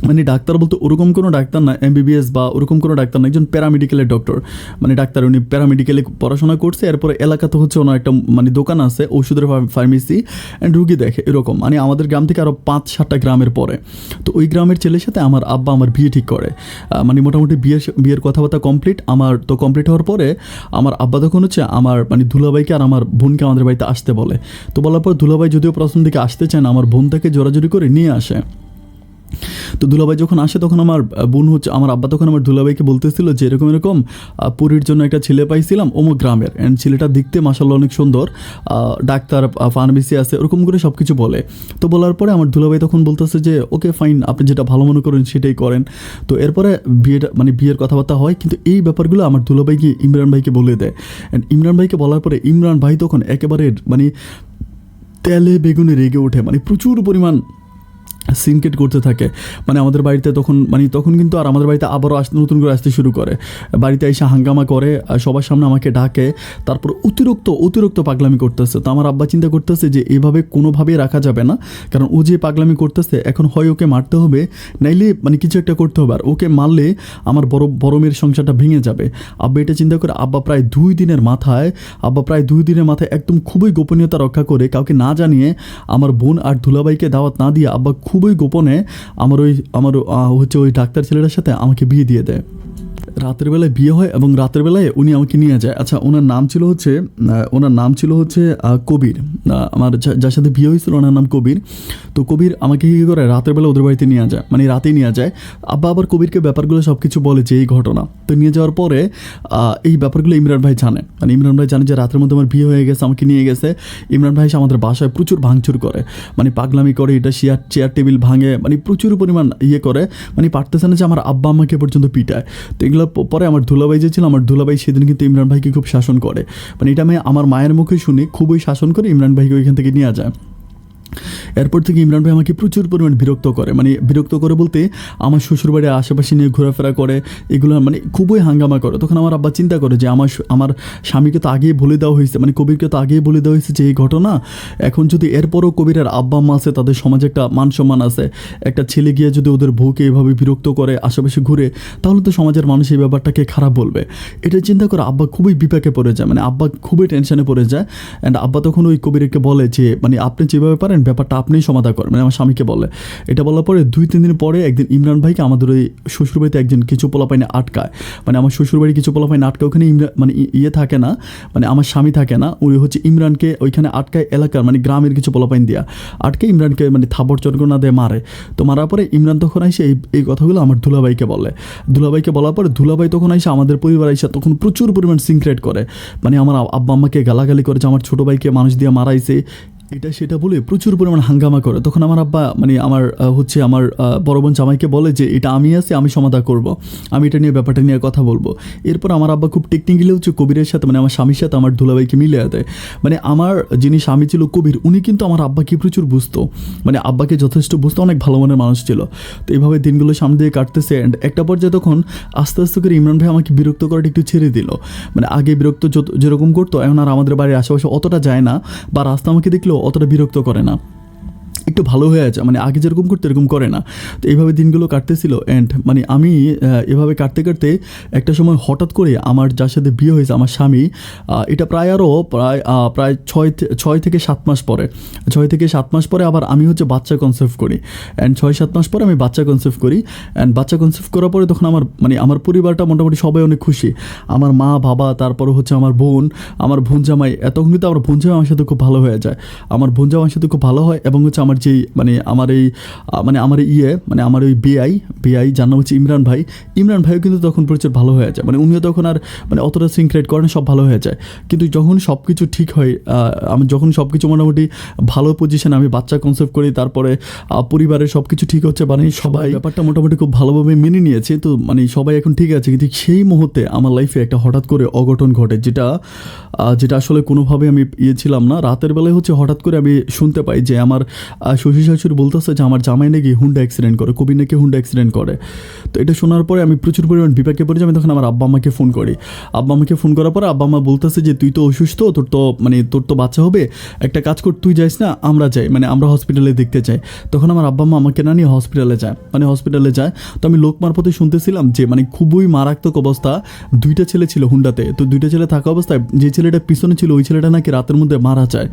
A: মানে ডাক্তার বলতে ওরকম কোনো ডাক্তার না, এমবিবিএস বা ওরকম কোনো ডাক্তার না, একজন প্যারামেডিক্যালের ডক্টর, মানে ডাক্তার, উনি প্যারামেডিক্যালে পড়াশোনা করছে। এরপরে এলাকাতে হচ্ছে ওনার একটা মানে দোকান আছে ওষুধের ফার্মেসি, অ্যান্ড রুগী দেখে এরকম, মানে আমাদের গ্রাম থেকে আরও 5-7টা গ্রামের পরে। তো ওই গ্রামের ছেলের সাথে আমার আব্বা আমার বিয়ে ঠিক করে, মানে মোটামুটি বিয়ের কথাবার্তা কমপ্লিট। আমার তো কমপ্লিট হওয়ার পরে আমার আব্বা তখন হচ্ছে আমার মানে দুলাভাইকে আর আমার বোনকে আমাদের বাড়িতে আসতে বলে। তো বলার পর দুলাভাই যদিও প্রথম দিকে আসতে চায় না, আমার বোনটাকে জোরাজোরি করে নিয়ে আসে। তো দুলাভাই যখন আসে তখন আমার বোন হচ্ছে আমার আব্বা তখন আমার দুলাভাইকে বলতেছিল যে এরকম পুরীর জন্য একটা ছেলে পাইছিলাম অমুক গ্রামের, অ্যান্ড ছেলেটা দেখতে মাশাআল্লাহ অনেক সুন্দর, ডাক্তার, ফার্মেসি আছে, ওরকম করে সব কিছু বলে। তো বলার পরে আমার দুলাভাই তখন বলতেছে যে ওকে ফাইন, আপনি যেটা ভালো মনে করেন সেটাই করেন। তো এরপরে বিয়ের কথাবার্তা হয়, কিন্তু এই ব্যাপারগুলো আমার দুলাভাইকে ইমরান ভাইকে বলে দেয়। অ্যান্ড ইমরান ভাইকে বলার পরে ইমরান ভাই তখন একেবারে মানে তেলে বেগুনে রেগে ওঠে, মানে প্রচুর পরিমাণ সিনকেট করতে থাকে। মানে আমাদের বাড়িতে তখন কিন্তু আর আমাদের বাড়িতে আবারও নতুন করে আসতে শুরু করে, বাড়িতে এসে হাঙ্গামা করে, সবার সামনে আমাকে ডাকে, তারপর অতিরিক্ত পাগলামি করতেছে। তো আমার আব্বা চিন্তা করতেছে যে এভাবে কোনোভাবেই রাখা যাবে না, কারণ ও যে পাগলামি করতেছে এখন হয় ওকে মারতে হবে, নাইলে মানে কিছু একটা করতে হবে, আর ওকে মারলে আমার বড় মেয়ের সংসারটা ভেঙে যাবে। আব্বা এটা চিন্তা করে আব্বা প্রায় 2 দিনের মাথায় একদম খুবই গোপনীয়তা রক্ষা করে, কাউকে না জানিয়ে, আমার বোন আর দুলাভাইকে দাওয়াত না দিয়ে আব্বা খুবই গোপনে আমার হচ্ছে ওই ডাক্তার ছেলেটার সাথে আমাকে বিয়ে দিয়ে দেয়। রাতের বেলায় বিয়ে হয় এবং রাতের বেলায় উনি আমাকে নিয়ে যায়। আচ্ছা, ওনার নাম ছিল হচ্ছে কবির। আমার যার সাথে বিয়ে হয়েছিল ওনার নাম কবির। তো কবির আমাকে কী করে রাতের বেলা ওদের বাড়িতে নিয়ে যায়, মানে রাতেই নিয়ে যায়। আব্বা আবার কবিরকে ব্যাপারগুলো সব কিছু বলে যে এই ঘটনা। তো নিয়ে যাওয়ার পরে এই ব্যাপারগুলো ইমরান ভাই জানে, মানে ইমরান ভাই জানে যে রাতের মধ্যে আমার বিয়ে হয়ে গেছে, আমাকে নিয়ে গেছে। ইমরান ভাই এসে আমাদের বাসায় প্রচুর ভাঙচুর করে, মানে পাগলামি করে, এটা চেয়ার টেবিল ভাঙে, মানে প্রচুর পরিমাণ করে, মানে পারতেছে না যে আমার আব্বা আমাকে পর্যন্ত পিটায়। তো এগুলো পরে আমার দুলাভাই যে ছিল, আমার দুলাভাই সেদিন কিন্তু ইমরান ভাইকে খুব শাসন করে, মানে এটা আমি আমার মায়ের মুখে শুনি, খুবই শাসন করে ইমরান ভাইকে ওইখান থেকে নিয়ে যায়। এরপর থেকে ইমরান ভাই আমাকে প্রচুর পরিমাণ বিরক্ত করে বলতে আমার শ্বশুরবাড়ির আশেপাশে নিয়ে ঘোরাফেরা করে, এগুলো মানে খুবই হাঙ্গামা করে। তখন আমার আব্বা চিন্তা করে যে আমার স্বামীকে তো আগেই বলে দেওয়া হয়েছে, মানে কবিরকে তো আগেই বলে দেওয়া হয়েছে যে এই ঘটনা, এখন যদি এরপরও কবিরের আব্বা আম্মা আছে, তাদের সমাজে একটা মান সম্মান আছে, একটা ছেলে গিয়ে যদি ওদের বউকে এভাবে বিরক্ত করে আশেপাশে ঘুরে, তাহলে তো সমাজের মানুষ এই ব্যাপারটাকে খারাপ বলবে। এটা চিন্তা করে আব্বা খুবই বিপাকে পড়ে যায়, মানে আব্বা খুবই টেনশনে পড়ে যায়। অ্যান্ড আব্বা তখন ওই কবিরকে বলে যে মানে আপনি যেভাবে পারেন ব্যাপারটা আপনিই সমাধান করেন, মানে আমার স্বামীকে বলে। এটা বলার পরে 2-3 দিন পরে একদিন ইমরান ভাইকে আমাদের ওই শ্বশুরবাড়িতে একজন কিছু পোলাপাইনে আটকায়, মানে আমার শ্বশুরবাড়ি কিছু পোলাপাইনে আটকায়, ওখানে মানে থাকে না, মানে আমার স্বামী থাকে না, উনি হচ্ছে ইমরানকে ওইখানে আটকায়, এলাকার মানে গ্রামের কিছু পোলাপাইন দিয়া আটকে ইমরানকে মানে থাপড় চড়কনা দিয়ে মারে। তো মারার পরে ইমরান তখন এসে এই কথাগুলো আমার দুলাভাইকে বলার পরে দুলাভাই তখন এসে আমাদের পরিবার এসে তখন প্রচুর পরিমাণ সিনক্রেট করে, মানে আমার আব্বা আম্মাকে গালাগালি করে যে আমার ছোটো ভাইকে মানুষ দিয়ে মারাইছে। এটা সেটা বলে প্রচুর পরিমাণ হাঙ্গামা করে। তখন আমার আব্বা মানে আমার হচ্ছে আমার বড় বোন জামাইকে বলে যে এটা আমি আছি, আমি সমাধান করব, আমি এটা নিয়ে ব্যাপারটা নিয়ে কথা বলবো। এরপর আমার আব্বা খুব টেকনিক্যালি হচ্ছে কবিরের সাথে মানে আমার স্বামীর সাথে আমার দুলাভাইকে মিলিয়ে দেয়। মানে আমার যিনি স্বামী ছিল কবির, উনি কিন্তু আমার আব্বাকে প্রচুর বুঝতো, মানে আব্বাকে যথেষ্ট বুঝতো, অনেক ভালো মনের মানুষ ছিল। তো এইভাবে দিনগুলো সামনে দিয়ে কাটতেছে। অ্যান্ড একটা পর্যায়ে তখন আস্তে আস্তে করে ইমরান ভাই আমাকে বিরক্ত করাটা একটু ছেড়ে দিল। মানে আগে বিরক্ত যেরকম করতো, এখন আর আমাদের বাড়ির আশেপাশে অতটা যায় না, বা রাস্তা আমাকে দেখলেও অতটা বিরক্ত করে না, একটু ভালো হয়ে আছে, মানে আগে যেরকম করতে এরকম করে না। তো এইভাবে দিনগুলো কাটতেছিল। অ্যান্ড মানে আমি এভাবে কাটতে কাটতে একটা সময় হঠাৎ করে আমার যার সাথে বিয়ে হয়েছে আমার স্বামী, এটা প্রায় আরও প্রায় 6 থেকে 7 মাস পরে, 6 থেকে 7 মাস পরে আবার আমি হচ্ছে বাচ্চা কনসেপ্ট করি। অ্যান্ড 6-7 মাস পরে আমি বাচ্চা কনসেপ্ট করি। অ্যান্ড বাচ্চা কনসেপ্ট করার পরে তখন আমার মানে আমার পরিবারটা মোটামুটি সবাই অনেক খুশি। আমার মা বাবা, তারপরে হচ্ছে আমার বোন জামাই, তখন কিন্তু আমার বোন জামাই আমার সাথে খুব ভালো হয়ে যায়। আমার বোন জামাই আমার সাথে খুব ভালো হয়, এবং হচ্ছে আমার যেই মানে আমার এই মানে আমার ওই বেআই যার নাম হচ্ছে ইমরান ভাইও কিন্তু তখন প্রচুর ভালো হয়ে যায়। মানে উনিও তখন আর মানে অতটা সিনক্রেট করেন, সব ভালো হয়ে যায়। কিন্তু যখন সব কিছু ঠিক হয়, আমি যখন সব কিছু মোটামুটি ভালো পজিশনে, আমি বাচ্চা কনসেপ্ট করি, তারপরে পরিবারের সব কিছু ঠিক হচ্ছে, মানে সবাই ব্যাপারটা মোটামুটি খুব ভালোভাবে মেনে নিয়েছে। তো মানে সবাই এখন ঠিক আছে। কিন্তু সেই মুহূর্তে আমার লাইফে একটা হঠাৎ করে অঘটন ঘটে, যেটা আসলে কোনোভাবে আমি ছিলাম না। রাতের বেলায় হচ্ছে হঠাৎ করে আমি শুনতে পাই যে আমার শ্বশুর শাশুড়ি বলতেছে যে আমার জামাই নাকি হুন্ডা অ্যাক্সিডেন্ট করে, কবি নাকি হুন্ডা অ্যাক্সিডেন্ট করে। তো এটা শোনার পরে আমি প্রচুর পরিমাণ বিপাকে পড়ে যাই। আমি তখন আমার আব্বা আমাকে ফোন করি। আব্বা আমাকে ফোন করার পরে আব্বা আমা বলতেছে যে তুই তো অসুস্থ, তোর তো বাচ্চা হবে, একটা কাজ কর, তুই যাইস না, আমরা যাই, মানে আমরা হসপিটালে দেখতে চাই। তখন আমার আব্বা মা আমাকে না নিয়ে হসপিটালে যায়। তো আমি লোক মারফতে শুনতেছিলাম যে মানে খুবই মারাত্মক অবস্থা। 2টা ছেলে ছিল হুন্ডাতে। তো 2টা ছেলে থাকা অবস্থায় যে ছেলেটা পিছনে ছিল, ওই ছেলেটা নাকি রাতের মধ্যে মারা যায়।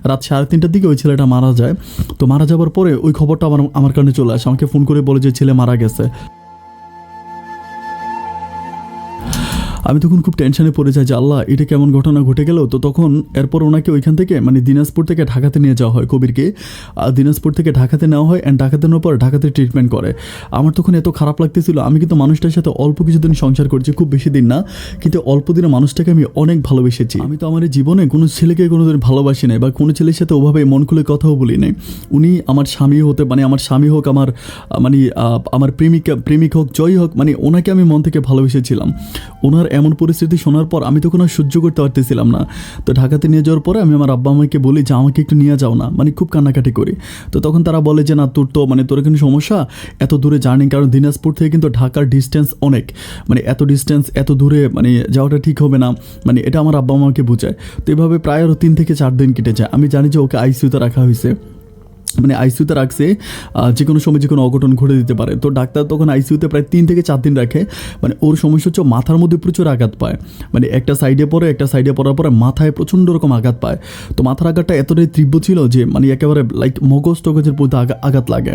A: রাত 3:30টার দিকে ওই ছেলেটা মারা যায়। তো মারা যাবার পরে ওই খবরটা আমার কানে চলে আসে। আমাকে ফোন করে বলে যে ছেলে মারা গেছে। আমি তখন খুব টেনশনে পড়ে যাই যে আল্লাহ, এটা কেমন ঘটনা ঘটে গেল। তো তখন এরপর ওনাকে ওইখান থেকে মানে দিনাজপুর থেকে ঢাকাতে নিয়ে যাওয়া হয়, কবিরকে দিনাজপুর থেকে ঢাকাতে নেওয়া হয়। অ্যান্ড ঢাকাতে নেওয়ার পর ঢাকাতে ট্রিটমেন্ট করে। আমার তখন এত খারাপ লাগতেছিল। আমি কিন্তু মানুষটার সাথে অল্প কিছুদিন সংসার করছি, খুব বেশি দিন না, কিন্তু অল্প দিনে মানুষটাকে আমি অনেক ভালোবেসেছি। আমি তো আমার জীবনে কোনো ছেলেকে কোনোদিন ভালোবাসি নাই, বা কোনো ছেলের সাথে ওভাবে মন খুলে কথাও বলি নাই। উনি আমার স্বামী হতে, মানে আমার স্বামী হোক, আমার প্রেমিক হোক, জয় হোক, মানে ওনাকে আমি মন থেকে ভালোবেসেছিলাম। ওনার এমন পরিস্থিতি শোনার পর আমি তখন আর সহ্য করতে পারতেছিলাম না। তো ঢাকাতে নিয়ে যাওয়ার পরে আমি আমার আব্বা আমাকে বলি যে আমাকে একটু নিয়ে যাও না, মানে খুব কান্নাকাটি করি। তো তখন তারা বলে যে না, তোর কিন্তু সমস্যা, এত দূরে জার্নি, কারণ দিনাজপুর থেকে কিন্তু ঢাকার ডিস্টেন্স অনেক, মানে এত দূরে মানে যাওয়াটা ঠিক হবে না, মানে এটা আমার আব্বা আমাকে বোঝায়। তো এভাবে প্রায় আরও 3 থেকে 4 দিন কেটে যায়। আমি জানি যে ওকে আইসিইউতে রাখা হয়েছে, মানে আইসিইউতে রাখছে, যে কোনো সময় যে কোনো অঘটন ঘটে দিতে পারে। তো ডাক্তার তখন আইসিইউতে প্রায় 3 থেকে 4 দিন রাখে। মানে ওর সমস্যা হচ্ছে মাথার মধ্যে প্রচুর আঘাত পায়, মানে একটা সাইডে পড়ার পরে মাথায় প্রচণ্ড রকম আঘাত পায়। তো মাথার আঘাতটা এতটাই তীব্র ছিল যে মানে একেবারে লাইক টগজের মধ্যে আঘাত লাগে।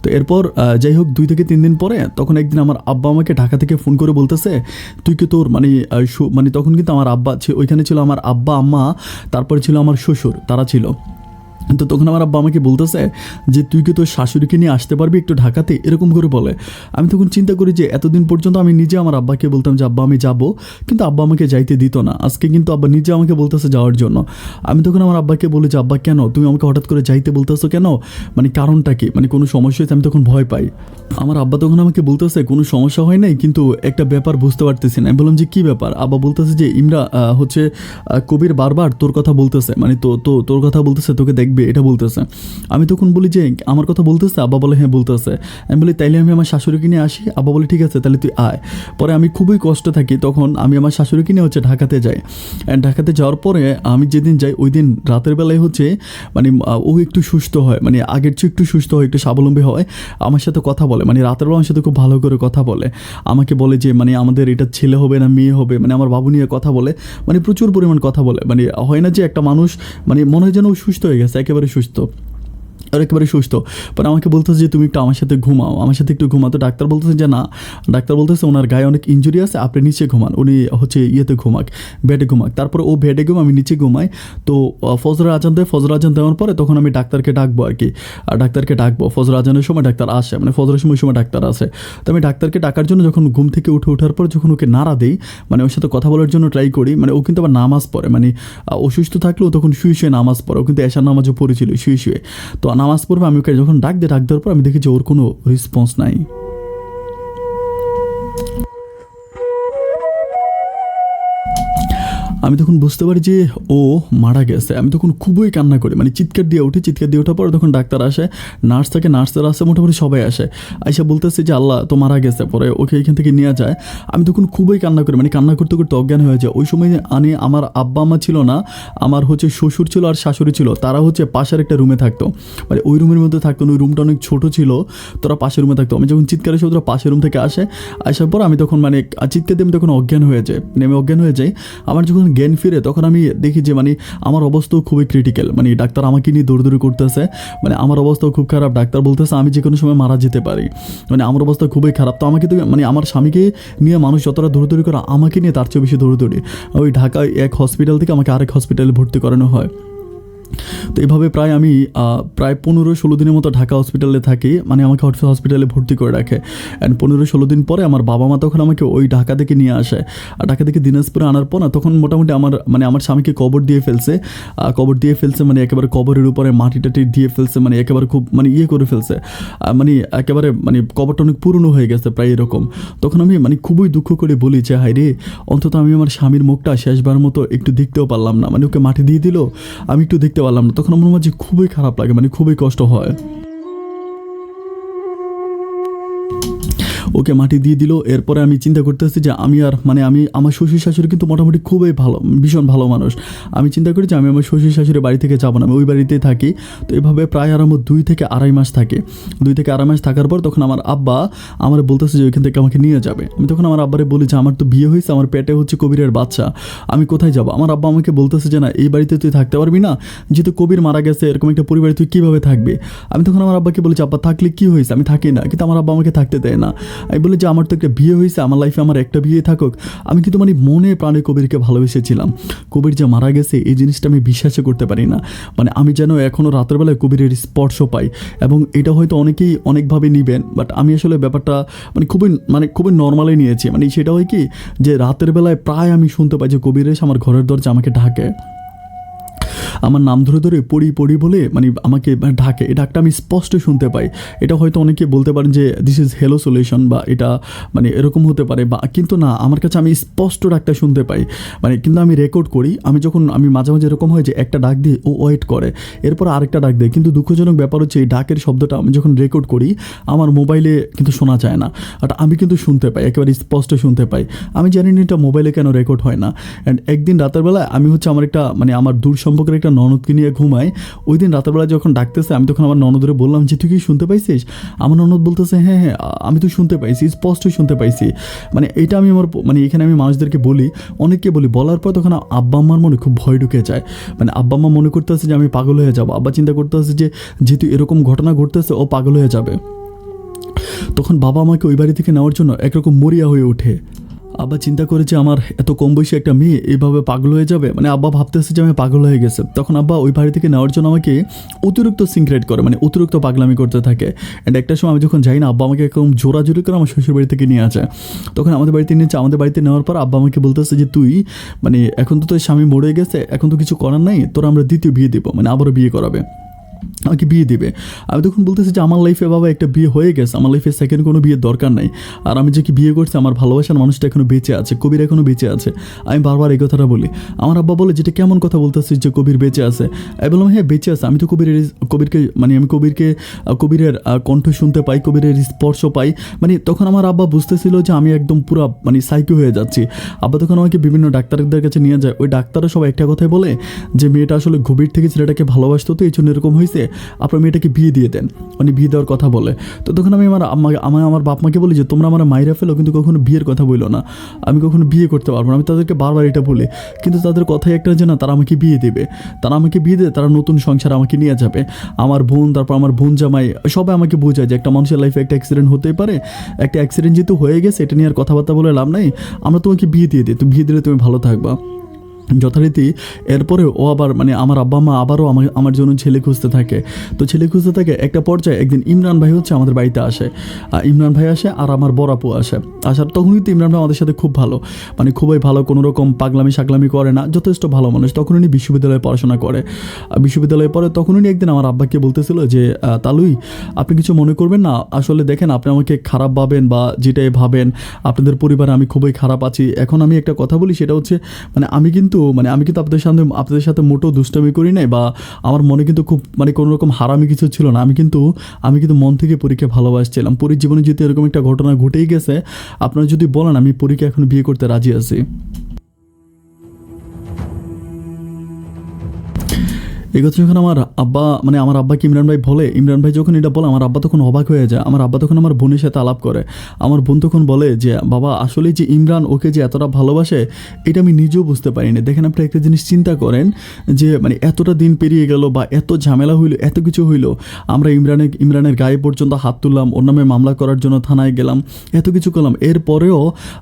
A: তো এরপর যাই হোক 2 থেকে 3 দিন পরে তখন একদিন আমার আব্বা আমাকে ঢাকা থেকে ফোন করে বলতেছে তুই কি তোর মানে তখন কিন্তু আমার আব্বা ওইখানে ছিল, আমার আব্বা আম্মা, তারপরে ছিল আমার শ্বশুর, তারা ছিল। তো তখন আমার আব্বা আমাকে বলতেছে যে তুই কি তোর শাশুড়িকে নিয়ে আসতে পারবি একটু ঢাকাতে, এরকম করে বলে। আমি তখন চিন্তা করি যে এতদিন পর্যন্ত আমি নিজে আমার আব্বাকে বলতাম যে আব্বা আমি যাব, কিন্তু আব্বা আমাকে যাইতে দিত না। আজকে কিন্তু আব্বা নিজে আমাকে বলতেছে যাওয়ার জন্য। আমি তখন আমার আব্বাকে বলি যে আব্বা কেন তুমি আমাকে হঠাৎ করে যাইতে বলতেছো কেন, মানে কারণটা কি, মানে কোনো সমস্যা হয়েছে? আমি তখন ভয় পাই। আমার আব্বা তখন আমাকে বলতেছে কোনো সমস্যা হয় নাই, কিন্তু একটা ব্যাপার বুঝতে পারতেছি না। আমি বললাম যে কী ব্যাপার? আব্বা বলতেছে যে কবির বারবার তোর কথা বলতেছে, মানে তোর কথা বলতেছে, তোকে দেখবে এটা বলতেছে। আমি তখন বলি যে আমার কথা বলতেছে? আব্বা বলে হ্যাঁ বলতেছে। আমি বলি তাইলে আমি আমার শাশুড়িকে নিয়ে আসি? আব্বা বলে ঠিক আছে তাহলে তুই আয়। পরে আমি খুবই কষ্ট থাকি, তখন আমি আমার শাশুড়িকে নিয়ে ঢাকাতে যাই। অ্যান্ড ঢাকাতে যাওয়ার পরে আমি যেদিন যাই ওই দিন রাতের বেলায় মানে ও একটু সুস্থ হয়, মানে আগের চেয়ে একটু সুস্থ হয়, একটু স্বাবলম্বী হয়, আমার সাথে কথা বলে, মানে রাতের বেলা আমার সাথে খুব ভালো করে কথা বলে। আমাকে বলে যে মানে আমাদের এটা ছেলে হবে না মেয়ে হবে, মানে আমার বাবু নিয়ে কথা বলে, মানে প্রচুর পরিমাণ কথা বলে। মানে হয় না যে একটা মানুষ মানে মনে হয় যেন সুস্থ হয়ে গেছে, একেবারে সুস্থ। আর একেবারে সুস্থ। পরে আমাকে বলতেছে যে তুমি একটু আমার সাথে ঘুমাও, আমার সাথে একটু ঘুমাও। তো ডাক্তার বলতেছে যে না, ডাক্তার বলতেছে ওনার গায়ে অনেক ইনজুরি আছে, আপনি নিচে ঘুমান, উনি হচ্ছে ইয়েতে ঘুমাক, বেডে ঘুমাক। তারপরে ও বেডে ঘুম, আমি নিচে ঘুমাই। তো ফজরের আজান দেয়, ফজরের আজান দেওয়ার পরে তখন আমি ডাক্তারকে ডাকবো আর কি, আর ডাক্তারকে ডাকবো ফজর আজানের সময় ডাক্তার আসে, মানে ফজরের সময় ডাক্তার আসে। তো আমি ডাক্তারকে ডাকার জন্য যখন ঘুম থেকে ওঠার পর যখন ওকে নাড়া দিই, মানে ওর সাথে কথা বলার জন্য ট্রাই করি, মানে ও কিন্তু আবার নামাজ পড়ে, মানে অসুস্থ থাকলেও তখন শুয়ে নামাজ পড়ে, ও কিন্তু এশার নামাজও পড়েছিল শুয়ে। তো নামাজ পড়বে, আমি ওকে যখন ডাক দেওয়ার পর আমি দেখি যে ওর কোনো রেসপন্স নাই। আমি তখন বুঝতে পারি যে ও মারা গেছে। আমি তখন খুবই কান্না করি, মানে চিৎকার দিয়ে ওঠার পর তখন ডাক্তার আসে, নার্স থাকে, নার্সরা আসে, মোটামুটি সবাই আসে, আইসা বলতেছে যে আল্লাহ তো মারা গেছে, পরে ওকে এখান থেকে নিয়ে যায়। আমি তখন খুবই কান্না করি, মানে কান্না করতে করতে অজ্ঞান হয়ে যায়। ওই সময় আমার আব্বা আম্মা ছিল না, আমার হচ্ছে শ্বশুর ছিল আর শাশুড়ি ছিল, তারা হচ্ছে পাশের একটা রুমে থাকতো, মানে ওই রুমের মধ্যে থাকতো না, ওই রুমটা অনেক ছোটো ছিল, তোরা পাশের রুমে থাকতো। আমি যখন চিৎকার এসে ওরা পাশের রুম থেকে আসার পর আমি তখন মানে চিৎকার দিয়ে আমি তখন অজ্ঞান হয়ে যাই, নেমে অজ্ঞান হয়ে যাই। আমার যখন জ্ঞান ফিরে তখন আমি দেখি যে মানে আমার অবস্থাও খুবই ক্রিটিক্যাল, মানে ডাক্তার আমাকে নিয়ে দৌড়দৌড়ি করতেছে, মানে আমার অবস্থাও খুব খারাপ। ডাক্তার বলতেছে আমি যে কোনো সময় মারা যেতে পারি, মানে আমার অবস্থা খুবই খারাপ। তো আমাকে তো মানে আমার স্বামীকে নিয়ে মানুষ যতটা দৌড়দৌড়ি করে, আমাকে নিয়ে তার চেয়ে বেশি দৌড়দৌড়ি। ওই ঢাকায় এক হসপিটাল থেকে আমাকে আরেক হসপিটালে ভর্তি করানো হয়। তো এইভাবে প্রায় 15-16 দিনের মতো ঢাকা হসপিটালে থাকি, মানে আমাকে হসপিটালে ভর্তি করে রাখে। অ্যান্ড 15-16 দিন পরে আমার বাবা মা তখন আমাকে ওই ঢাকা থেকে নিয়ে আসে। আর ঢাকা থেকে দিনাজপুরে আনার পর না, তখন মোটামুটি আমার স্বামীকে কবর দিয়ে ফেলছে, মানে একেবারে কবরের উপরে মাটি টাটি দিয়ে ফেলছে, মানে একেবারে খুব মানে ইয়ে করে ফেলছে, মানে একেবারে মানে কবরটা অনেক পুরনো হয়ে গেছে প্রায় এরকম। তখন আমি মানে খুবই দুঃখ করে বলি যে হায় রে, অন্তত আমি আমার স্বামীর মুখটা শেষবার মতো একটু দেখতেও পারলাম না, মানে ওকে মাটি দিয়ে দিল, আমি একটু দেখতে পারলাম না। তখন আমার মাঝে খুবই খারাপ লাগে, মানে খুবই কষ্ট হয়। ওকে মাটি দিয়ে দিল। এরপরে আমি চিন্তা করতেছি যে আমি আমার শ্বশুর শাশুড়ি কিন্তু মোটামুটি খুবই ভালো, ভীষণ ভালো মানুষ। আমি চিন্তা করি যে আমি আমার শ্বশুর শাশুড়ি বাড়ি থেকে যাবো না, আমি ওই বাড়িতেই থাকি। তো এভাবে প্রায় আরাম 2 থেকে আড়াই মাস থাকে। 2 থেকে আড়াই মাস থাকার পর তখন আমার আব্বা আমার বলতেছে যে ওইখান থেকে আমাকে নিয়ে যাবে। আমি তখন আমার আব্বারে বলি যে আমার তো বিয়ে হয়েছে, আমার পেটে হচ্ছে কবিরের বাচ্চা, আমি কোথায় যাবো? আমার আব্বা আমাকে বলতেছে যে না, এই বাড়িতে তুই থাকতে পারবি না, যেহেতু কবির মারা গেছে, এরকম একটা পরিবারে তুই কীভাবে থাকবি? আমি তখন আমার আব্বাকে বলেছি আব্বা থাকলে কী হয়েছে, আমি থাকি না। কিন্তু আমার আব্বা আমাকে থাকতে দেয় না। আমি বলি যে আমার তো একটা বিয়ে হয়েছে, আমার লাইফে আমার একটা বিয়ে থাকুক। আমি কিন্তু মানে মনে প্রাণে কবিরকে ভালোবেসেছিলাম। কবির যে মারা গেছে এই জিনিসটা আমি বিশ্বাসই করতে পারি না, মানে আমি যেন এখনও রাতের বেলায় কবিরের স্পর্শ পাই। এবং এটা হয়তো অনেকেই অনেকভাবে নিবেন, বাট আমি আসলে ব্যাপারটা খুবই নর্মালি নিয়েছি। মানে সেটা হয় কি যে রাতের বেলায় প্রায় আমি শুনতে পাই যে কবির এসে আমার ঘরের দরজা আমাকে ঢাকে, আমার নাম ধরে পড়ি বলে মানে আমাকে ঢাকে। এই ডাকটা আমি স্পষ্ট শুনতে পাই। এটা হয়তো অনেকে বলতে পারেন যে দিস ইজ হেলো সলিউশন, বা এটা মানে এরকম হতে পারে, বা কিন্তু না, আমার কাছে আমি স্পষ্ট ডাকটা শুনতে পাই। মানে কিন্তু আমি রেকর্ড করি, আমি মাঝে মাঝে এরকম হয় যে একটা ডাক দিয়ে ও ওয়েট করে, এরপর আরেকটা ডাক দেয়। কিন্তু দুঃখজনক ব্যাপার হচ্ছে এই ডাকের শব্দটা আমি যখন রেকর্ড করি আমার মোবাইলে কিন্তু শোনা যায় না, বাট আমি কিন্তু শুনতে পাই, একেবারে স্পষ্ট শুনতে পাই। আমি জানি না এটা মোবাইলে কেন রেকর্ড হয় না। অ্যান্ড একদিন রাতের বেলায় আমি হচ্ছে আমার দূর সম্পর্কের একটা ননদকে নিয়ে ঘুমাই। ওই দিন রাতের বেলা যখন ডাকতেছে, আমি তখন আমার ননদের বললাম যে তুই কি শুনতে পাইছিস? আমার ননদ বলতেছে হ্যাঁ হ্যাঁ, আমি তো শুনতে পাইছি, স্পষ্ট শুনতে পাইছি। মানে এটা আমি এখানে আমি মানুষদেরকে বলি, অনেককে বলি, বলার পর তখন আব্বা আম্মার মনে খুব ভয় ঢুকে যায়। মানে আব্বা আম্মা মনে করতেছে যে আমি পাগল হয়ে যাবো। আব্বা চিন্তা করতেছে যে যেহেতু এরকম ঘটনা ঘটতেছে ও পাগল হয়ে যাবে। তখন বাবা আমাকে ওই বাড়ি থেকে নেওয়ার জন্য একরকম মরিয়া হয়ে ওঠে। আব্বা চিন্তা করেছে আমার এত কম বয়সী একটা মেয়ে এইভাবে পাগল হয়ে যাবে, মানে আব্বা ভাবতেছে যে আমি পাগল হয়ে গেছে। তখন আব্বা ওই বাড়ি থেকে নেওয়ার জন্য আমাকে অতিরিক্ত সিনক্রেট করে, মানে অতিরিক্ত পাগলামি করতে থাকে। অ্যান্ড একটা সময় আমি যখন যাই না, আব্বা আমাকে এরকম জোরাজোরি করে আমার শ্বশুর বাড়ি থেকে নিয়ে আসে। তখন আমাদের বাড়িতে নিয়েছে, আমাদের বাড়িতে নেওয়ার পর আব্বা আমাকে বলতেছে যে তুই মানে এখন তো তোর স্বামী মরে গেছে, এখন তো কিছু করার নাই, তোরা আমরা দ্বিতীয় বিয়ে দেবো, মানে আবারও বিয়ে করাবে, আমাকে বিয়ে দিবে। আমি তখন বলতেছি যে আমার লাইফে বাবা একটা বিয়ে হয়ে গেছে, আমার লাইফে সেকেন্ড কোনো বিয়ের দরকার নাই। আর আমি যে কি বিয়ে করছি, আমার ভালোবাসার মানুষটা এখনও বেঁচে আছে, কবির এখনও বেঁচে আছে। আমি বারবার এই কথাটা বলি। আমার আব্বা বলে যেটা কেমন কথা বলতেছিস যে কবির বেঁচে আছে? আমি বললাম হ্যাঁ বেঁচে আছে, আমি তো কবিরের কণ্ঠ শুনতে পাই, কবিরের স্পর্শ পাই। মানে তখন আমার আব্বা বুঝতেছিল যে আমি একদম পুরো মানে সাইকো হয়ে যাচ্ছি। আব্বা তখন আমাকে বিভিন্ন ডাক্তারদের কাছে নিয়ে যায়। ওই ডাক্তাররা সবাই একটা কথাই বলে যে মেয়েটা আসলে গভীর থেকে ছেলেটাকে ভালোবাসতো, তো এই জন্য এরকম হয়েছে। আপনার মেয়েটাকে বিয়ে দিয়ে দেন, মানে বিয়ে দেওয়ার কথা বলে। তো তখন আমি আমার বাপ মাকে বলি যে তোমরা আমার মাইরা ফেলো, কিন্তু কখনো বিয়ের কথা বললো না, আমি কখনো বিয়ে করতে পারবো না। আমি তাদেরকে বারবার এটা বলি, কিন্তু তাদের কথাই একটা যে না, তারা আমাকে বিয়ে দেবে, তারা আমাকে বিয়ে দেবে, তারা নতুন সংসার আমাকে নিয়ে যাবে। আমার বোন, তারপর আমার বোন জামাই সবাই আমাকে বোঝায় যে একটা মানুষের লাইফে একটা অ্যাক্সিডেন্ট হতেই পারে, একটা অ্যাক্সিডেন্ট যেহেতু হয়ে গেছে এটা নিয়ে আর কথাবার্তা বলে লাভ নাই, আমরা তোমাকে বিয়ে দিয়ে দিই, তুমি বিয়ে দিলে তুমি ভালো থাকবা। যথারীতি এরপরে ও আবার মানে আমার আব্বা মা আবারও আমার জন্য ছেলে খুঁজতে থাকে। তো ছেলে খুঁজতে থাকে, একটা পর্যায়ে একদিন ইমরান ভাই হচ্ছে আমাদের বাড়িতে আসে, ইমরান ভাই আসে আর আমার বড় আপু আসে। আসার তখনই তো ইমরান ভাই আমাদের সাথে খুব ভালো, মানে খুবই ভালো, কোনো রকম পাগলামি সাগলামি করে না, যথেষ্ট ভালো মানুষ। তখন উনি বিশ্ববিদ্যালয়ে পড়াশোনা করে, বিশ্ববিদ্যালয়ে পড়ে। তখন উনি একদিন আমার আব্বাকে বলতেছিল যে তালুই, আপনি কিছু মনে করবেন না, আসলে দেখেন আপনি আমাকে খারাপ ভাবেন বা যেটাই ভাবেন, আপনাদের পরিবারে আমি খুবই খারাপ আছি। এখন আমি একটা কথা বলি, সেটা হচ্ছে মানে আমি কিন্তু আপনাদের সাথে মোটেও দুষ্টামি করি নাই, বা আমার মনে কিন্তু খুব মানে কোনো রকম হারামি কিছু ছিল না। আমি কিন্তু মন থেকে পরীকে ভালোবাসছিলাম। পরীর জীবনে যদি এরকম একটা ঘটনা ঘটেই গেছে, আপনারা যদি বলেন, আমি পরীকে এখন বিয়ে করতে রাজি আছি। এই কথা যখন আমার আব্বাকে ইমরান ভাই বলে, ইমরান ভাই যখন এটা বলে, আমার আব্বা তখন অবাক হয়ে যায়। আমার আব্বা তখন আমার বোনের সাথে আলাপ করে। আমার বোন তখন বলে যে বাবা, আসলে যে ইমরান ওকে যে এতটা ভালোবাসে এটা আমি নিজেও বুঝতে পারিনি। দেখেন আপনি একটা জিনিস চিন্তা করেন যে মানে এতটা দিন পেরিয়ে গেল বা এত ঝামেলা হইলো, এত কিছু হইলো, আমরা ইমরানের গায়ে পর্যন্ত হাত তুললাম, ওর নামে মামলা করার জন্য থানায় গেলাম, এত কিছু করলাম। এরপরেও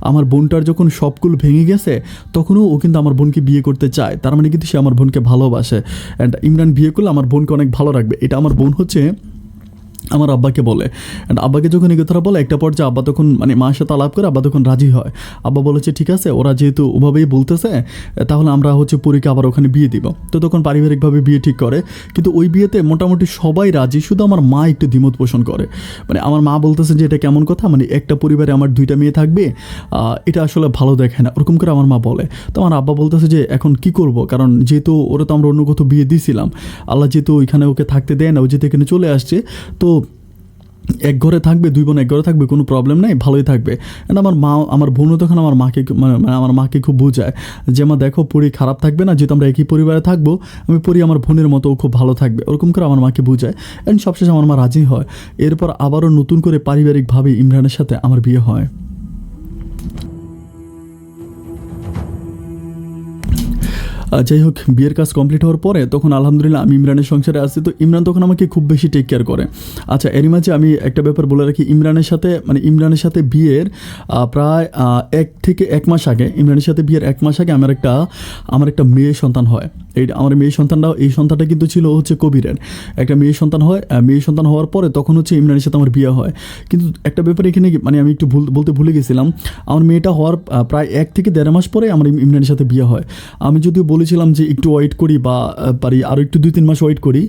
A: আমার বোনটার যখন সবগুলো ভেঙে গেছে, তখনও ও কিন্তু আমার বোনকে বিয়ে করতে চায়। তার মানে কিন্তু সে আমার বোনকে ভালোবাসে। অ্যান্ড ইমরান বিয়ে করলে আমার বোনকে অনেক ভালো রাখবে, এটা আমার বোন হচ্ছে আমার আব্বাকে বলে। অ্যান্ড আব্বাকে যখন এই কথাটা বলে, একটা পর্যায়ে আব্বা তখন মানে মায়ের সাথে আলাপ করে আব্বা তখন রাজি হয়। আব্বা বলেছে ঠিক আছে, ওরা যেহেতু ওভাবেই বলতেছে, তাহলে আমরা হচ্ছে পরীকে আবার ওখানে বিয়ে দিব। তো তখন পারিবারিকভাবে বিয়ে ঠিক করে, কিন্তু ওই বিয়েতে মোটামুটি সবাই রাজি, শুধু আমার মা একটু দ্বিমত পোষণ করে। মানে আমার মা বলতেছে যে এটা কেমন কথা, মানে একটা পরিবারে আমার দুইটা মেয়ে থাকবে, এটা আসলে ভালো দেখায় না, ওরকম করে আমার মা বলে। তো আমার আব্বা বলতেছে যে এখন কি করব, কারণ যেহেতু ওরা তো আমরা অন্য কোথাও বিয়ে দিয়েছিলাম, আল্লাহ যেহেতু ওইখানে ওকে থাকতে দেয় না, ও যেহেতু এখানে চলে আসছে, তো এক ঘরে থাকবে, দুই বোন এক ঘরে থাকবে, কোনো প্রবলেম নেই, ভালোই থাকবে। অ্যান্ড আমার বোনও তখন আমার মাকে খুব বোঝায় যে মা দেখো, পরি খারাপ থাকবে না, যেহেতু আমরা একই পরিবারে থাকবো, আমি পরি আমার বোনের মতো খুব ভালো থাকবে, ওরকম করে আমার মাকে বোঝায়। অ্যান্ড সবশেষে আমার মা রাজি হয়। এরপর আবারও নতুন করে পারিবারিকভাবে ইমরানের সাথে আমার বিয়ে হয়। যাই হোক, বিয়ের কাজ কমপ্লিট হওয়ার পরে তখন আলহামদুলিল্লাহ আমি ইমরানের সংসারে আসছি। তো ইমরান তখন আমাকে খুব বেশি টেক কেয়ার করে। আচ্ছা, এরই মাঝে আমি একটা ব্যাপার বলে রাখি, ইমরানের সাথে বিয়ের প্রায় 1 মাস আগে, ইমরানের সাথে বিয়ের 1 মাস আগে আমার একটা মেয়ে সন্তান হয়। আমার এই সন্তানটা কিন্তু ছিল হচ্ছে কবিরের একটা মেয়ে সন্তান হয়। মেয়ে সন্তান হওয়ার পরে তখন হচ্ছে ইমরানের সাথে আমার বিয়ে হয়। কিন্তু একটা ব্যাপার এখানে মানে আমি একটু বলতে ভুলে গেছিলাম, আমার মেয়েটা হওয়ার প্রায় 1 থেকে 1.5 মাস পরে আমার ইমরানের সাথে বিয়ে হয়। আমি যদিও বলেছিলাম যে একটু ওয়েট করি বা পারি আরও একটু 2-3 মাস ওয়েট করি,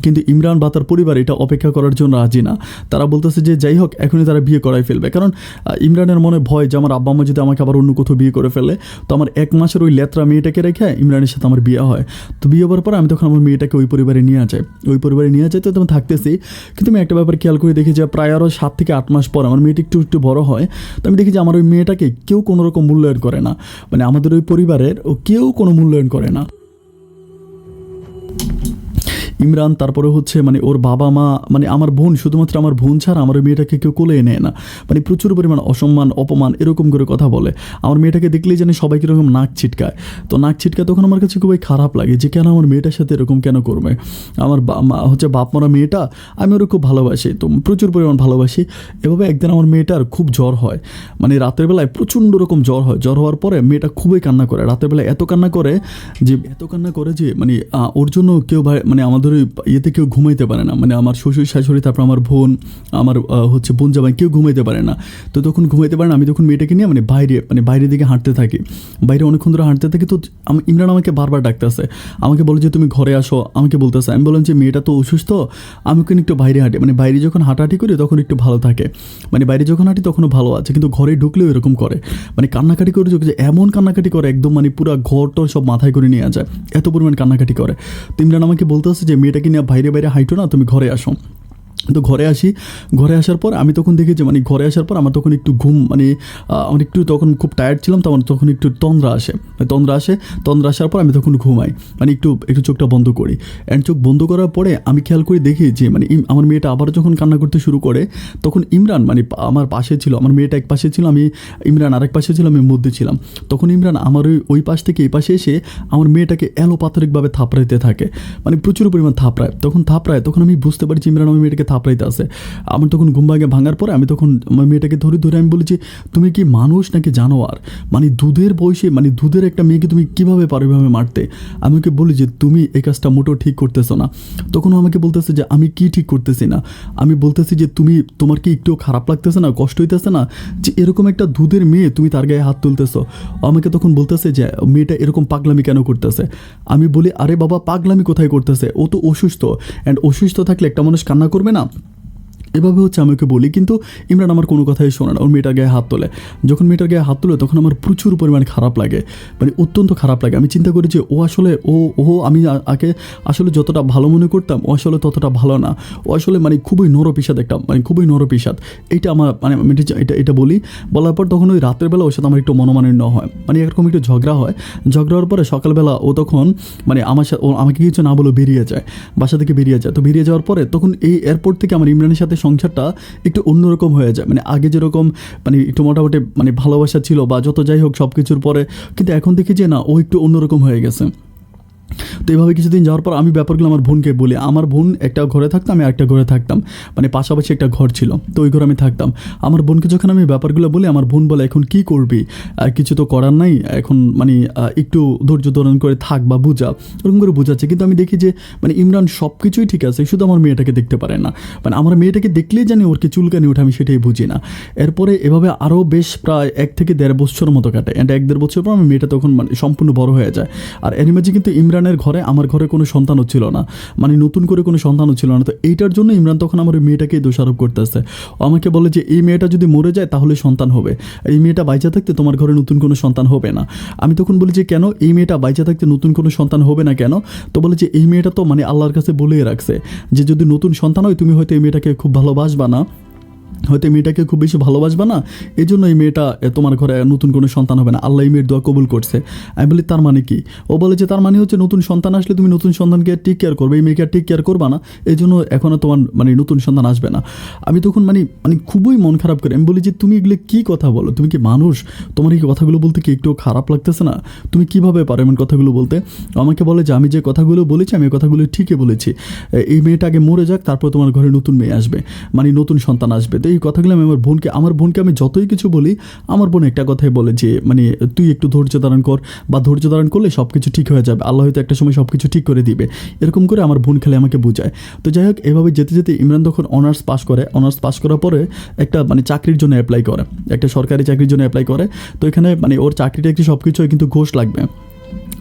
A: কিন্তু ইমরান বা তার পরিবার এটা অপেক্ষা করার জন্য রাজি না। তারা বলতেছে যে যাই হোক, এখনই তারা বিয়ে করাই ফেলবে, কারণ ইমরানের মনে ভয় যে আমার আব্বা আম্মা যদি আমাকে আবার অন্য কোথাও বিয়ে করে ফেলে। তো আমার 1 মাসের ওই লেত্রা মেয়েটাকে রেখে ইমরানের সাথে আমার বিয়ে হয়। তো বিয়ে হওয়ার পরে আমি তখন আমার মেয়েটাকে ওই পরিবারে নিয়ে যাই। তো তখন থাকতেছি, কিন্তু আমি একটা ব্যাপার খেয়াল করে দেখি যে প্রায় আরও 7 থেকে 8 মাস পর আমার মেয়েটা একটু বড় হয়। তো আমি দেখি যে আমার ওই মেয়েটাকে কেউ কোনো রকম মূল্যায়ন করে না, মানে আমাদের ওই পরিবারের কেউ কোনো মূল্যায়ন করে না। ইমরান, তারপরে হচ্ছে মানে ওর বাবা মা, মানে আমার বোন, শুধুমাত্র আমার বোন ছাড়া আমার মেয়েটাকে কেউ কোলে নেয় না। মানে প্রচুর পরিমাণ অসম্মান অপমান এরকম করে কথা বলে। আমার মেয়েটাকে দেখলেই জানি সবাই কীরকম নাক ছিটকায়। তো নাক ছিটকায় তখন আমার কাছে খুবই খারাপ লাগে যে কেন আমার মেয়েটার সাথে এরকম কেন করবে। আমার বাপ মারা মেয়েটা, আমি ওরা খুব ভালোবাসি, তো প্রচুর পরিমাণ ভালোবাসি। এভাবে একদিন আমার মেয়েটার খুব জ্বর হয়, মানে রাতের বেলায় প্রচণ্ড রকম জ্বর হয়। জ্বর হওয়ার পরে মেয়েটা খুবই কান্না করে, রাতের বেলায় এত কান্না করে যে মানে ওর জন্য কেউ মানে আমাদের ওই ইয়েতে কেউ ঘুমাইতে পারে না। মানে আমার শ্বশুর শাশুড়ি, তারপর আমার বোন, আমার হচ্ছে বোন জামাই, কেউ ঘুমাইতে পারে না। তো তখন ঘুমাইতে পারে না, আমি তখন মেয়েটাকে নিয়ে মানে বাইরের দিকে হাঁটতে থাকি। বাইরে অনেকক্ষণ ধরে হাঁটতে থাকি। তো ইমরান আমাকে বারবার ডাকতেছে, আমাকে বলে যে তুমি ঘরে আসো, আমাকে বলতেছে। আমি বললাম যে মেয়েটা তো অসুস্থ, আমি ওখানে একটু বাইরে হাঁটি, মানে বাইরে যখন হাঁটাহাঁটি করি তখন একটু ভালো থাকে, মানে বাইরে যখন হাঁটি তখনও ভালো আছে, কিন্তু ঘরে ঢুকলেও এরকম করে, মানে কান্নাকাটি করে, যে এমন কান্নাকাটি করে একদম মানে পুরো ঘরটর সব মাথায় করে নিয়ে যায়, এত পরিমাণ কান্নাকাটি করে। তো ইমরান আমাকে বলতে হচ্ছে যে মেয়েটাকে নিয়ে বাইরে হাঁটো না, তুমি ঘরে আসো। তো ঘরে আসার পর আমি তখন দেখি যে মানে ঘরে আসার পর আমার তখন একটু ঘুম মানে আমার একটু তখন খুব টায়ার্ড ছিলাম, তো আমার তখন একটু তন্দ্রা আসার পর আমি তখন ঘুমাই, মানে একটু একটু চোখটা বন্ধ করি। অ্যান্ড চোখ বন্ধ করার পরে আমি খেয়াল করে দেখি যে মানে আমার মেয়েটা আবার যখন কান্না করতে শুরু করে, তখন ইমরান মানে আমার পাশে ছিল, আমার মেয়েটা এক পাশে ছিল, ইমরান আরেক পাশে ছিল, আমি মধ্যে ছিলাম। তখন ইমরান আমার ওই পাশ থেকে এই পাশে এসে আমার মেয়েটাকে এলোপাতারিকভাবে থাপড়াইতে থাকে, মানে প্রচুর পরিমাণ তখন আমি বুঝতে পারছি ইমরান আমার মেয়েটাকে থাপড়াইতে আছে। আমার তখন ঘুম ভাঙার পরে আমি তখন আমার মেয়েটাকে ধরে আমি বলেছি, তুমি কি মানুষ নাকি জানোয়ার? মানে দুধের বয়সে, মানে দুধের একটা মেয়েকে তুমি কীভাবে পারো এভাবে মারতে? আমি ওকে বলি যে তুমি এই কাজটা মোটেও ঠিক করতেছো না। তখন আমাকে বলতেছে যে আমি কি ঠিক করতেছি না? আমি বলতেছি যে তোমার কি একটু খারাপ লাগতেছে না, কষ্ট হইতেছে না যে এরকম একটা দুধের মেয়ে তুমি তার গায়ে হাত তুলতেছো? আমাকে তখন বলতেছে যে মেয়েটা এরকম পাগলামি কেন করতেছে? আমি বলি, আরে বাবা, পাগলামি কোথায় করতেছে, ও তো অসুস্থ, অ্যান্ড অসুস্থ থাকলে একটা মানুষ কান্না করবে না? এভাবে হচ্ছে আমি ওকে বলি, কিন্তু ইমরান আমার কোনো কথাই শোনে না, ওর মেয়েটার গায়ে হাত তোলে। যখন মেয়েটার গায়ে হাত তোলে তখন আমার প্রচুর পরিমাণে খারাপ লাগে, মানে অত্যন্ত খারাপ লাগে। আমি চিন্তা করি যে ও আসলে আমি আগে আসলে যতটা ভালো মনে করতাম, ও আসলে ততটা ভালো না। ও আসলে মানে খুবই খুবই নরপিসাদ। এইটা আমার মানে আমি এটা বলি। বলার পর তখন ওই রাতের বেলা ওর সাথে আমার একটু মনোমালিন্য হয়, মানে এরকম একটু ঝগড়া হয়। ঝগড়া হওয়ার পরে সকালবেলা ও তখন মানে আমাকে কিছু না বলে বেরিয়ে যায়, বাসা থেকে বেরিয়ে যায়। তো বেরিয়ে যাওয়ার পরে তখন এয়ারপোর্ট থেকে আমার ইমরানের সাথে সংসারটা একটু অন্যরকম হয়ে যায়, মানে আগে যেরকম মানে একটু মোটামুটি মানে ভালোবাসা ছিল বা যত যাই হোক সব কিছুর পরে, কিন্তু এখন দেখি যে না, ও একটু অন্যরকম হয়ে গেছে। তো এইভাবে কিছুদিন যাওয়ার পর আমি ব্যাপারগুলো আমার বোনকে বলি। আমার বোন একটা ঘরে থাকতাম, আমি একটা ঘরে থাকতাম, মানে পাশাপাশি একটা ঘর ছিল, তো ওই ঘরে আমি থাকতাম। আমার বোনকে যখন আমি ব্যাপারগুলো বলি, আমার বোন বলে, এখন কি করবি, কিছু তো করার নাই, এখন মানে একটু ধৈর্য ধারণ করে থাক বা বুঝা, ওরকম করে বোঝাচ্ছে। কিন্তু আমি দেখি যে মানে ইমরান সব কিছুই ঠিক আছে, শুধু আমার মেয়েটাকে দেখতে পারে না। মানে আমার মেয়েটাকে দেখলেই জানি ওর কি চুলকানি ওঠে, আমি সেটাই বুঝি না। এরপরে এভাবে আরও বেশ প্রায় 1 থেকে 1.5 বছর মতো কাটে, অ্যান্ড 1-1.5 বছর পর আমার মেয়েটা তখন মানে সম্পূর্ণ বড় হয়ে যায়। আর এর মাঝে কিন্তু ইমরানের ঘরে, আমার ঘরে কোনো সন্তানও ছিল না, মানে নতুন করে কোনো সন্তানও ছিল না। তো এইটার জন্য ইমরান তখন আমার ওই মেয়েটাকেই দোষারোপ করতেছে। ও আমাকে বলে যে এই মেয়েটা যদি মরে যায় তাহলে সন্তান হবে, এই মেয়েটা বাইচা থাকতে তোমার ঘরে নতুন কোনো সন্তান হবে না। আমি তখন বলি যে কেন, এই মেয়েটা বাইচা থাকতে নতুন কোনো সন্তান হবে না কেন? তো বলে যে এই মেয়েটা তো মানে আল্লাহর কাছে বলেই রাখছে যে যদি নতুন সন্তান হয় তুমি হয়তো এই মেয়েটাকে খুব ভালোবাসবা না, হয়তো মেয়েটাকে খুব বেশি ভালোবাসবা না, এই জন্য এই মেয়েটা তোমার ঘরে নতুন কোনো সন্তান হবে না, আল্লাহ এই মেয়ের দোয়া কবুল করছে। আমি বলি তার মানে কি? ও বলে যে তার মানে হচ্ছে নতুন সন্তান আসলে তুমি নতুন সন্তানকে টেক কেয়ার করবে, এই মেয়েকে টেক কেয়ার করবা না, এই জন্য এখনও তোমার মানে নতুন সন্তান আসবে না। আমি তখন মানে খুবই মন খারাপ করে আমি বলি যে তুমি এগুলো কী কথা বলো, তুমি কি মানুষ? তোমার এই কথাগুলো বলতে কি একটু খারাপ লাগতেছে না? তুমি কীভাবে পারো এমন কথাগুলো বলতে? আমাকে বলে যে আমি যে কথাগুলো বলেছি আমি কথাগুলো ঠিকই বলেছি, এই মেয়েটা আগে মরে যাক, তারপর তোমার ঘরে নতুন মেয়ে আসবে, মানে নতুন সন্তান আসবে। তো এই কথাগুলো আমি আমার বোনকে আমি যতই কিছু বলি, আমার বোন একটা কথাই বলে যে মানে তুই একটু ধৈর্য ধারণ কর, বা ধৈর্য ধারণ করলে সব কিছু ঠিক হয়ে যাবে, আল্লাহ হয়তো একটা সময় সব কিছু ঠিক করে দিবে, এরকম করে আমার বোন খেলে আমাকে বোঝায়। তো যাই হোক, এভাবে যেতে যেতে ইমরান তখন অনার্স পাস করার পরে একটা মানে চাকরির জন্য অ্যাপ্লাই করে, একটা সরকারি চাকরির জন্য অ্যাপ্লাই করে। তো এখানে মানে ওর চাকরিটা একটু সব কিছু কিন্তু ঘোষ লাগবে,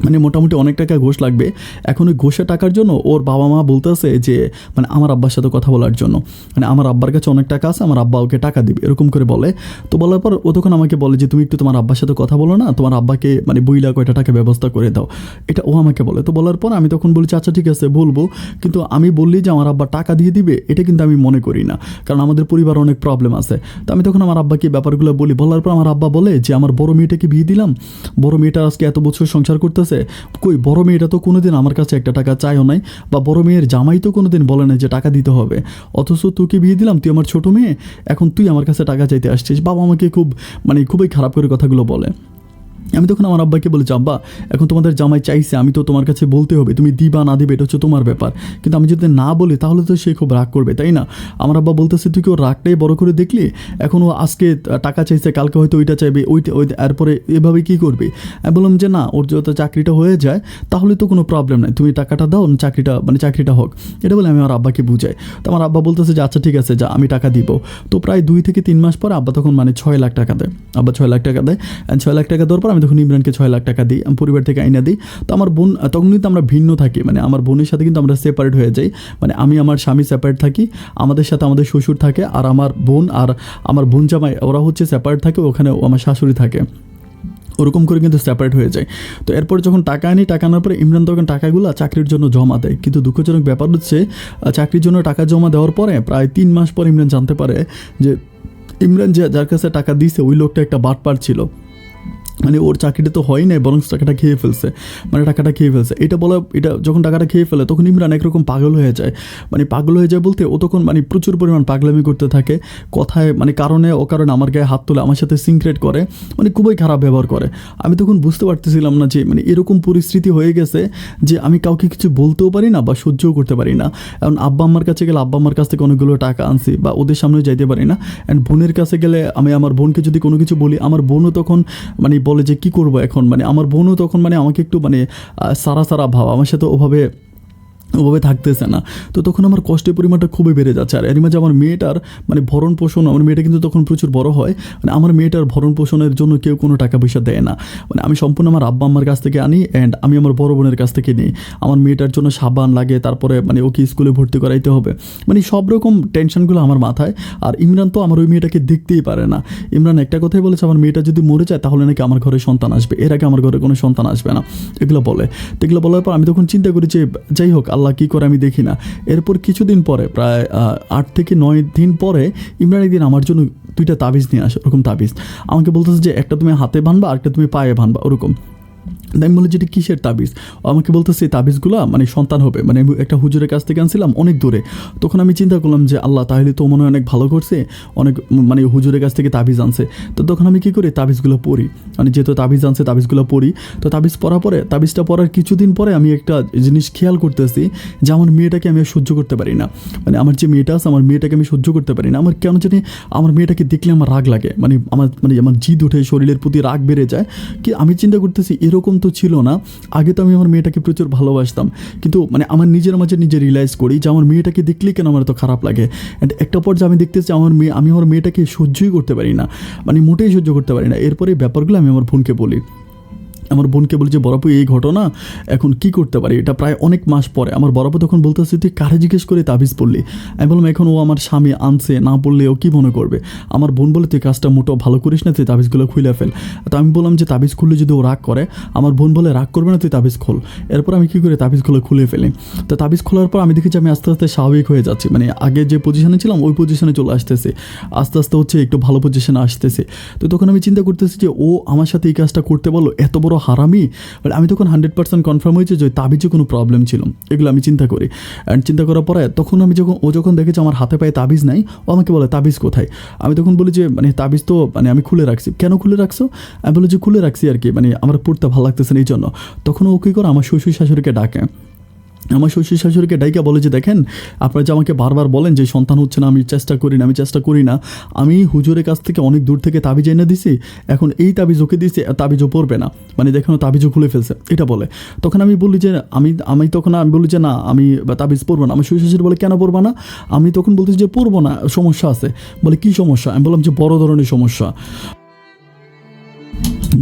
A: মানে মোটামুটি অনেক টাকা ঘোষ লাগবে। এখন ওই ঘোষের টাকার জন্য ওর বাবা মা বলতেছে যে মানে আমার আব্বার সাথে কথা বলার জন্য, মানে আমার আব্বার কাছে অনেক টাকা আছে, আমার আব্বা ওকে টাকা দিবে, এরকম করে বলে। তো বলার পর ও তখন আমাকে বলে যে তুমি একটু তোমার আব্বার সাথে কথা বলো না, তোমার আব্বাকে মানে 2 লাখ কয়টা টাকা ব্যবস্থা করে দাও, এটা ও আমাকে বলে। তো বলার পর আমি তখন বলছি আচ্ছা ঠিক আছে বলবো, কিন্তু আমি বললি যে আমার আব্বা টাকা দিয়ে দিবে, এটা কিন্তু আমি মনে করি না, কারণ আমাদের পরিবারে অনেক প্রবলেম আছে। তো আমি তখন আমার আব্বাকে ব্যাপারগুলো বলার পর আমার আব্বা বলে যে আমার বড় মেয়েটাকে বিয়ে দিলাম, বড় মেয়েটা আজকে এত বছর সংসার করতেছে, কই বড় মেয়েটা তো কোনোদিন আমার কাছে একটা টাকা চাইও নাই, বা বড় মেয়ের জামাই তো কোনোদিন বলে না যে টাকা দিতে হবে, অথচ তোকে বিয়ে দিলাম, তুই আমার ছোট মেয়ে, এখন তুই আমার কাছে টাকা চাইতে আসছিস। বাবা আমাকে খুবই খারাপ করে কথাগুলো বলে। আমি তখন আমার আব্বাকে বলেছি আব্বা এখন তোমাদের জামাই চাইছে, আমি তো তোমার কাছে বলতে হবে, তুমি দিবা না দিবে এটা হচ্ছে তোমার ব্যাপার, কিন্তু আমি যদি না বলি তাহলে তো সে খুব রাগ করবে, তাই না? আমার আব্বা বলতেছে তুই কি ওর রাগটাই বড় করে দেখলি, এখন ও আজকে টাকা চাইছে, কালকে হয়তো ওইটা চাইবে, এরপরে এভাবে কী করবে? আমি বললাম যে না, ওর যত চাকরিটা হয়ে যায় তাহলে তো কোনো প্রবলেম নাই, তুমি টাকাটা দাও, চাকরিটা হোক, এটা বলে আমি আমার আব্বাকে বুঝাই। তো আমার আব্বা বলতেছে যে আচ্ছা ঠিক আছে যা, আমি টাকা দিব। তো প্রায় 2 থেকে 3 মাস পর আব্বা তখন মানে 6 লাখ টাকা দেয়, আব্বা 6 লাখ টাকা দেয়। 6 লাখ টাকা দেওয়ার পর আমি তখন ইমরানকে 6 লাখ টাকা দিই, আমি পরিবার থেকে আইনা দিই। তো আমার বোন তখন কিন্তু আমরা ভিন্ন থাকি, মানে আমার বোনের সাথে কিন্তু আমরা সেপারেট হয়ে যাই, মানে আমি আমার স্বামী সেপারেট থাকি, আমাদের সাথে আমাদের শ্বশুর থাকে, আর আমার বোন জামাই ওরা হচ্ছে সেপারেট থাকে, ওখানে আমার শাশুড়ি থাকে। ওরকম করে কিন্তু সেপারেট হয়ে যায়। তো এরপর যখন টাকা আনি, টাকা আনার পরে ইমরান তখন টাকাগুলো চাকরির জন্য জমা দেয়। কিন্তু দুঃখজনক ব্যাপার হচ্ছে চাকরির জন্য টাকা জমা দেওয়ার পরে প্রায় 3 মাস পর ইমরান জানতে পারে যে ইমরান যার কাছে টাকা দিয়েছে ওই লোকটা একটা বাটপার ছিল। মানে ওর চাকরিটা তো হয় নাই, বরং টাকাটা খেয়ে ফেলছে, মানে টাকাটা খেয়ে ফেলছে। এটা যখন টাকাটা খেয়ে ফেলে তখন ইমরান একরকম পাগল হয়ে যায়। মানে পাগল হয়ে যায় বলতে ও তখন মানে প্রচুর পরিমাণ পাগলামি করতে থাকে, কথায় মানে কারণে আমার গায়ে হাত তোলে, আমার সাথে সিনক্রেট করে, মানে খুবই খারাপ ব্যবহার করে। আমি তখন বুঝতে পারতেছিলাম না যে মানে এরকম পরিস্থিতি হয়ে গেছে যে আমি কাউকে কিছু বলতেও পারি না বা সহ্যও করতে পারি না। এখন আব্বা আম্মার কাছে গেলে আব্বা আম্মার কাছ থেকে অনেকগুলো টাকা আনছি বা ওদের সামনেও যাইতে পারি না। অ্যান্ড বোনের কাছে গেলে আমি আমার বোনকে যদি কোনো কিছু বলি, আমার বোনও তখন মানে বলে যে কী করবো এখন, মানে আমার বোনও তখন মানে আমাকে একটু মানে সারা ভাব, আমার সাথে ওভাবে থাকতেছে না। তো তখন আমার কষ্টের পরিমাণটা খুবই বেড়ে যাচ্ছে। আর এর মাঝে আমার মেয়েটার মানে ভরণ পোষণ, আমার মেয়েটা কিন্তু তখন প্রচুর বড় হয়, মানে আমার মেয়েটার ভরণ পোষণের জন্য কেউ কোনো টাকা পয়সা দেয় না। মানে আমি সম্পূর্ণ আমার আব্বা আম্মার কাছ থেকে আনি, অ্যান্ড আমি আমার বড় বোনের কাছ থেকে নিই। আমার মেয়েটার জন্য সাবান লাগে, তারপরে মানে ওকে স্কুলে ভর্তি করাইতে হবে, মানে সব রকম টেনশনগুলো আমার মাথায়। আর ইমরান তো আমার ওই মেয়েটাকে দেখতেই পারে না। ইমরান একটা কথাই বলেছে, আমার মেয়েটা যদি মরে যায় তাহলে নাকি আমার ঘরে সন্তান আসবে, এর আগে আমার ঘরে কোনো সন্তান আসবে না, এগুলো বলে। তো এগুলো বলার পর আমি তখন চিন্তা করি যে যাই হোক, আল্লাহ কী করে আমি দেখি না। এরপর কিছুদিন পরে, প্রায় 8 থেকে 9 দিন পরে ইমরান একদিন আমার জন্য 2টা তাবিজ নিয়ে আসে। ওরকম তাবিজ আমাকে বলতেছে যে একটা তুমি হাতে বানবা আর একটা তুমি পায়ে বানবা, ওরকম। আমি বলি যেটা কিসের তাবিজ? আমাকে বলতেছে এই তাবিজগুলো মানে সন্তান হবে, মানে আমি একটা হুজুরের কাছ থেকে আনছিলাম অনেক দূরে। তখন আমি চিন্তা করলাম যে আল্লাহ তাহলে তো মনে হয় অনেক ভালো করছে, অনেক মানে হুজুরের কাছ থেকে তাবিজ আনছে। তো তখন আমি কী করি, তাবিজগুলো পড়ি, মানে যেহেতু তাবিজ আনছে তাবিজগুলো পড়ি। তো তাবিজ পড়ার পরে, তাবিজটা পড়ার কিছুদিন পরে আমি একটা জিনিস খেয়াল করতেছি যে আমার মেয়েটাকে আমি সহ্য করতে পারি না। মানে আমার যে মেয়েটা আছে, আমার মেয়েটাকে আমি সহ্য করতে পারি না। আমার কেন জানি আমার মেয়েটাকে দেখলে আমার রাগ লাগে, আমার জিদ উঠে, শরীরের প্রতি রাগ বেড়ে যায়। কি আমি চিন্তা করতেছি এরকম তো ছিল না, আগে তো আমি আমার মেয়েটাকে প্রচুর ভালোবাসতাম, কিন্তু মানে আমার নিজের মাঝে নিজে রিয়েলাইজ করি যে আমার মেয়েটাকে দেখলেই কেন আমার এত খারাপ লাগে। অ্যান্ড একটা পর্যায়ে আমি দেখতেছি আমি আমার মেয়েটাকে সহ্যই করতে পারি না, মানে মোটেই সহ্য করতে পারি না। এরপরে এই ব্যাপারগুলো আমি আমার বোনকে বলি, যে বড়াপু এই ঘটনা এখন কি করতে পারি। এটা প্রায় অনেক মাস পরে আমার বড়াপু তখন বলতেছে তুই কারে জিজ্ঞেস করে তাবিজ পড়লি? আমি বললাম এখন ও আমার স্বামী আনছে, না পড়লে ও কী মনে করবে। আমার বোন বলে তুই কাজটা মোটেও ভালো করিস না, তুই তাবিজগুলো খুলে ফেল। তো আমি বললাম যে তাবিজ খুললে যদি ও রাগ করে, আমার বোন বলে রাগ করবে না, তুই তাবিজ খোল। এরপর আমি কী করে তাবিজগুলো খুলে ফেলি। তো তাবিজ খোলার পর আমি দেখি যে আমি আস্তে আস্তে স্বাভাবিক হয়ে যাচ্ছি, মানে আগে যে পজিশনে ছিলাম ওই পজিশনে চলে আসতেছে, আস্তে আস্তে হচ্ছে একটু ভালো পজিশনে আসতেছে। তো তখন আমি চিন্তা করতেছি যে ও আমার সাথে এই কাজটা করতে বললো, এত বড় হারামি। বাট আমি তখন 100% কনফার্ম হয়েছে যে তাবিজে কোনো প্রবলেম ছিল, এগুলো আমি চিন্তা করি। অ্যান্ড চিন্তা করার পরে তখন আমি যখন দেখেছি আমার হাতে পায়ে তাবিজ নাই, ও আমাকে বলে তাবিজ কোথায়? আমি তখন বলি যে মানে তাবিজ তো মানে আমি খুলে রাখছি। কেন খুলে রাখছো? আমি বলি যে খুলে রাখছি আর কি, মানে আমার পড়তে ভালো লাগতেছে না এই জন্য। তখন ও কী করে আমার শ্বশুর শাশুড়িকে ডাকে, আমার শ্বশুর শাশুড়িকে ডাইকা বলে যে দেখেন আপনারা যে আমাকে বারবার বলেন যে সন্তান হচ্ছে না, আমি চেষ্টা করি না, আমি হুজুরের কাছ থেকে অনেক দূর থেকে তাবিজ এনে দিছি, এখন এই তাবিজ ওকে দিয়েছি, তাবিজও পড়বে না, মানে দেখেন তাবিজও খুলে ফেলছে, এটা বলে। তখন আমি বলি যে আমি বলি যে না আমি তাবিজ পড়বো না। আমার শ্বশুর শাশুড়ি বলে কেন পড়বো না? আমি তখন বলতেছি যে পড়বো না, সমস্যা আছে। বলে কী সমস্যা? আমি বললাম যে বড় ধরনের সমস্যা।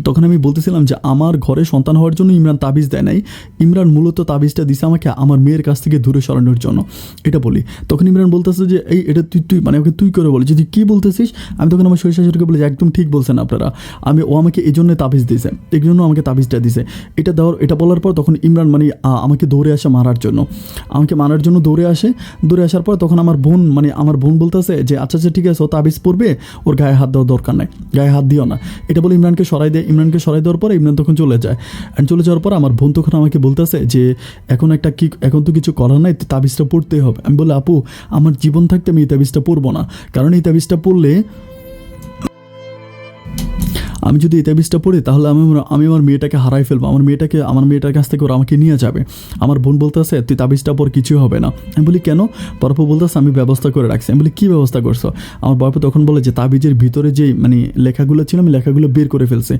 A: তখন আমি বলতেছিলাম যে আমার ঘরে সন্তান হওয়ার জন্য ইমরান তাবিজ দেয় নাই, ইমরান মূলত তাবিজটা দিছে আমাকে আমার মেয়ের কাছ থেকে দূরে সরানোর জন্য, এটা বলি। তখন ইমরান বলতেছে যে এটা তুই মানে ওকে তুই করে বলে যদি কী বলতেছিস। আমি তখন আমার শ্বশুর শাশুড়িকে বলি যে একদম ঠিক বলছেন আপনারা, ও আমাকে এই জন্য তাবিজ দিয়েছে, এই জন্য আমাকে তাবিজটা দিছে। এটা বলার পর তখন ইমরান মানে আমাকে দৌড়ে আসে মারার জন্য দৌড়ে আসার পর তখন আমার বোন বলতেছে যে আচ্ছা ঠিক আছে ও তাবিজ পড়বে, ওর গায়ে হাত দেওয়ার দরকার নাই, গায়ে হাত দিও না, এটা বলে ইমরানকে সরাই দেওয়ার পরে ইমরান তখন চলে যায়। অ্যান্ড চলে যাওয়ার পর আমার বোন তখন আমাকে বলতেছে যে এখন তো কিছু করার নাই, তাবিজটা পড়তেই হবে। আমি বলি আপু আমার জীবন থাকতে আমি এই তাবিজটা পড়বো না, কারণ এই তাবিজটা পড়লে আমি যদি এই তাবিজটা পড়ি তাহলে আমি আমার মেয়েটাকে হারাই ফেলবো, আমার মেয়েটার কাছ থেকে ওরা আমাকে নিয়ে যাবে। আমার বোন বলতেছে তুই তাবিজটা পর কিছু হবে না। আমি বলি কেন? বরফ বলতেছে আমি ব্যবস্থা করে রাখছি। আমি বলি কী ব্যবস্থা করছো? আমার বরফ তখন বলে যে তাবিজের ভিতরে যেই মানে লেখাগুলো ছিল আমি লেখাগুলো বের করে ফেলছি,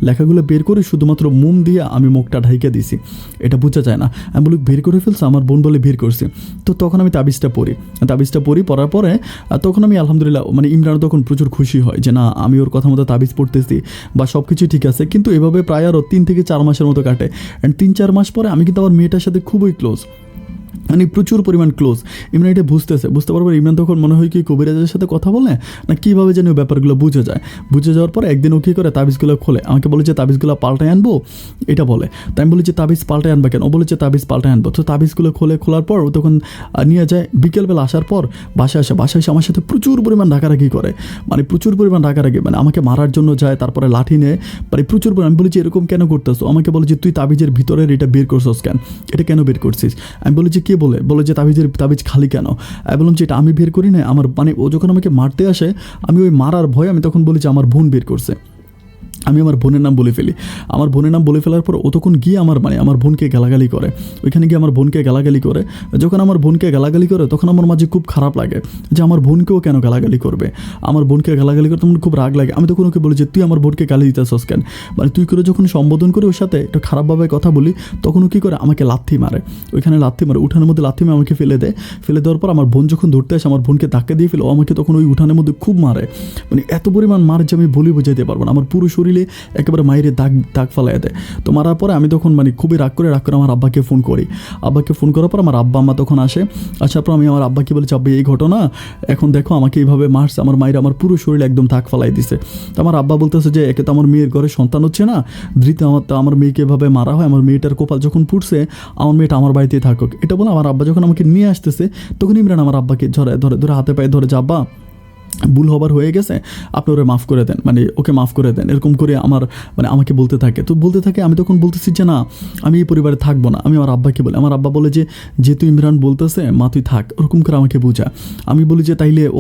A: লেখাগুলো বের করে শুধুমাত্র মোম দিয়ে আমি মুখটা ঢাইকা দিছি, এটা বোঝা যায় না। আমি বলি বের করে ফেলছো? আমার বোন বলে বের করছি। তো তখন আমি তাবিজটা পড়ি, পড়ার পরে তখন আমি আলহামদুলিল্লাহ মানে ইমরান তখন প্রচুর খুশি হয় যে না আমি ওর কথা মতো তাবিজ পড়তেছি বা সব কিছু ঠিক আছে। কিন্তু এভাবে প্রায় আরও 3 থেকে 4 মাসের মতো কাটে। অ্যান্ড 3-4 মাস পরে আমি কিন্তু আমার মেয়েটার সাথে খুবই ক্লোজ, মানে প্রচুর পরিমাণ ক্লোজ। ইমরান এটা বুঝতে পারবার ইমরান তখন মনে হয় কি কবিরাজের সাথে কথা বলে না কীভাবে যেন ব্যাপারগুলো বুঝে যায়। বুঝে যাওয়ার পর একদিন ও কী করে তাবিজগুলো খোলে, আমাকে বলে যে তাবিজগুলো পাল্টায় আনবো এটা বলে। তাই আমি বলি যে তাবিজ পাল্টায় আনবা কেন? ও বলে যে তাবিজ পাল্টায় আনবো। তো তাবিজগুলো খোলার পর ও তখন নিয়ে যায়। বিকেলবেলা আসার পর বাসায় এসে আমার সাথে প্রচুর পরিমাণ রাগারাগি করে, মানে প্রচুর পরিমাণ রাগারাগি, মানে আমাকে মারার জন্য যায়, তারপরে লাঠি নেয়, মানে প্রচুর পরিমাণ। আমি বলি যে এরকম কেন করতেছো? আমাকে বলে যে তুই তাবিজের ভিতরের এটা বের করছিস কেন, এটা কেন বের করছিস? আমি বলি যে কে বলে যে তাবিজ খালি কেন? আমি বললাম যে এটা আমি বের করি না, আমার মানে ও যখন আমাকে মারতে আসে আমি ওই মারার ভয়ে আমি তখন বলি যে আমার বোন বের করছে। আমি আমার বোনের নাম বলে ফেলি। আমার বোনের নাম বলে ফেলার পর ও তখন গিয়ে আমার বোনকে গালাগালি করে। ওইখানে গিয়ে আমার বোনকে গালাগালি করে। যখন আমার বোনকে গালাগালি করে তখন আমার মাঝে খুব খারাপ লাগে যে আমার বোনকেও কেন গালাগালি করবে। আমার বোনকে গালাগালি করে তখন খুব রাগ লাগে। আমি তখন ওকে বলি যে তুই আমার বোনকে গালি দিতেছস কেন? মানে তুই করে যখন সম্বোধন করে ওর সাথে একটু খারাপভাবে কথা বলি তখন ও কী করে আমাকে লাথি মারে, ওইখানে লাথি মারে, উঠানের মধ্যে লাথি মারে আমাকে ফেলে দেয়। ফেলে দেওয়ার পর আমার বোন যখন ধরতে আসে আমার বোনকে ধাক্কা দিয়ে ফেলে, ও আমাকে তখন ওই উঠানের মধ্যে খুব মারে। মানে এত পরিমাণ মার যে আমি বোঝাইতে পারবো না। আমার পুরো শরীরে একেবারে মায়ের দাগ ফালাই দেয়। তো মারার পরে আমি তখন মানে খুবই রাগ করে আমার আব্বাকে ফোন করি। আব্বাকে ফোন করার পর আমার আব্বা আম্মা তখন আসে। আসার পর আমি আমার আব্বাকে বলেছি আব্বা এই ঘটনা, এখন দেখো আমাকে এইভাবে মারছে, আমার মায়ের আমার পুরো শরীরে একদম দাগ ফালাই দিছে। তো আমার আব্বা বলতেছে যে একে তো আমার মেয়ের ঘরে সন্তান হচ্ছে না, ধৃত আমার মেয়েকে এভাবে মারা হয়, আমার মেয়েটার কপাল যখন ফুটছে আমার মেয়েটা আমার বাড়িতেই থাকুক। এটা বলে আমার আব্বা যখন আমাকে নিয়ে আসতেছে তখন ইমরান আমার আব্বাকে ধরে হাতে পায়ে ধরে যে আব্বা ভুল হবার হয়ে গেছে, আপনি ওরা মাফ করে দেন, মানে ওকে মাফ করে দেন, এরকম করে আমাকে বলতে থাকে। আমি তখন বলতেছি যে না আমি এই পরিবারে থাকবো না। আমি আমার আব্বাকে বলি, আমার আব্বা বলে যে যেহেতু ইমরান বলতেছে মা তুই থাক, ওরকম করে আমাকে বোঝা। আমি বলি যে তাইলে ও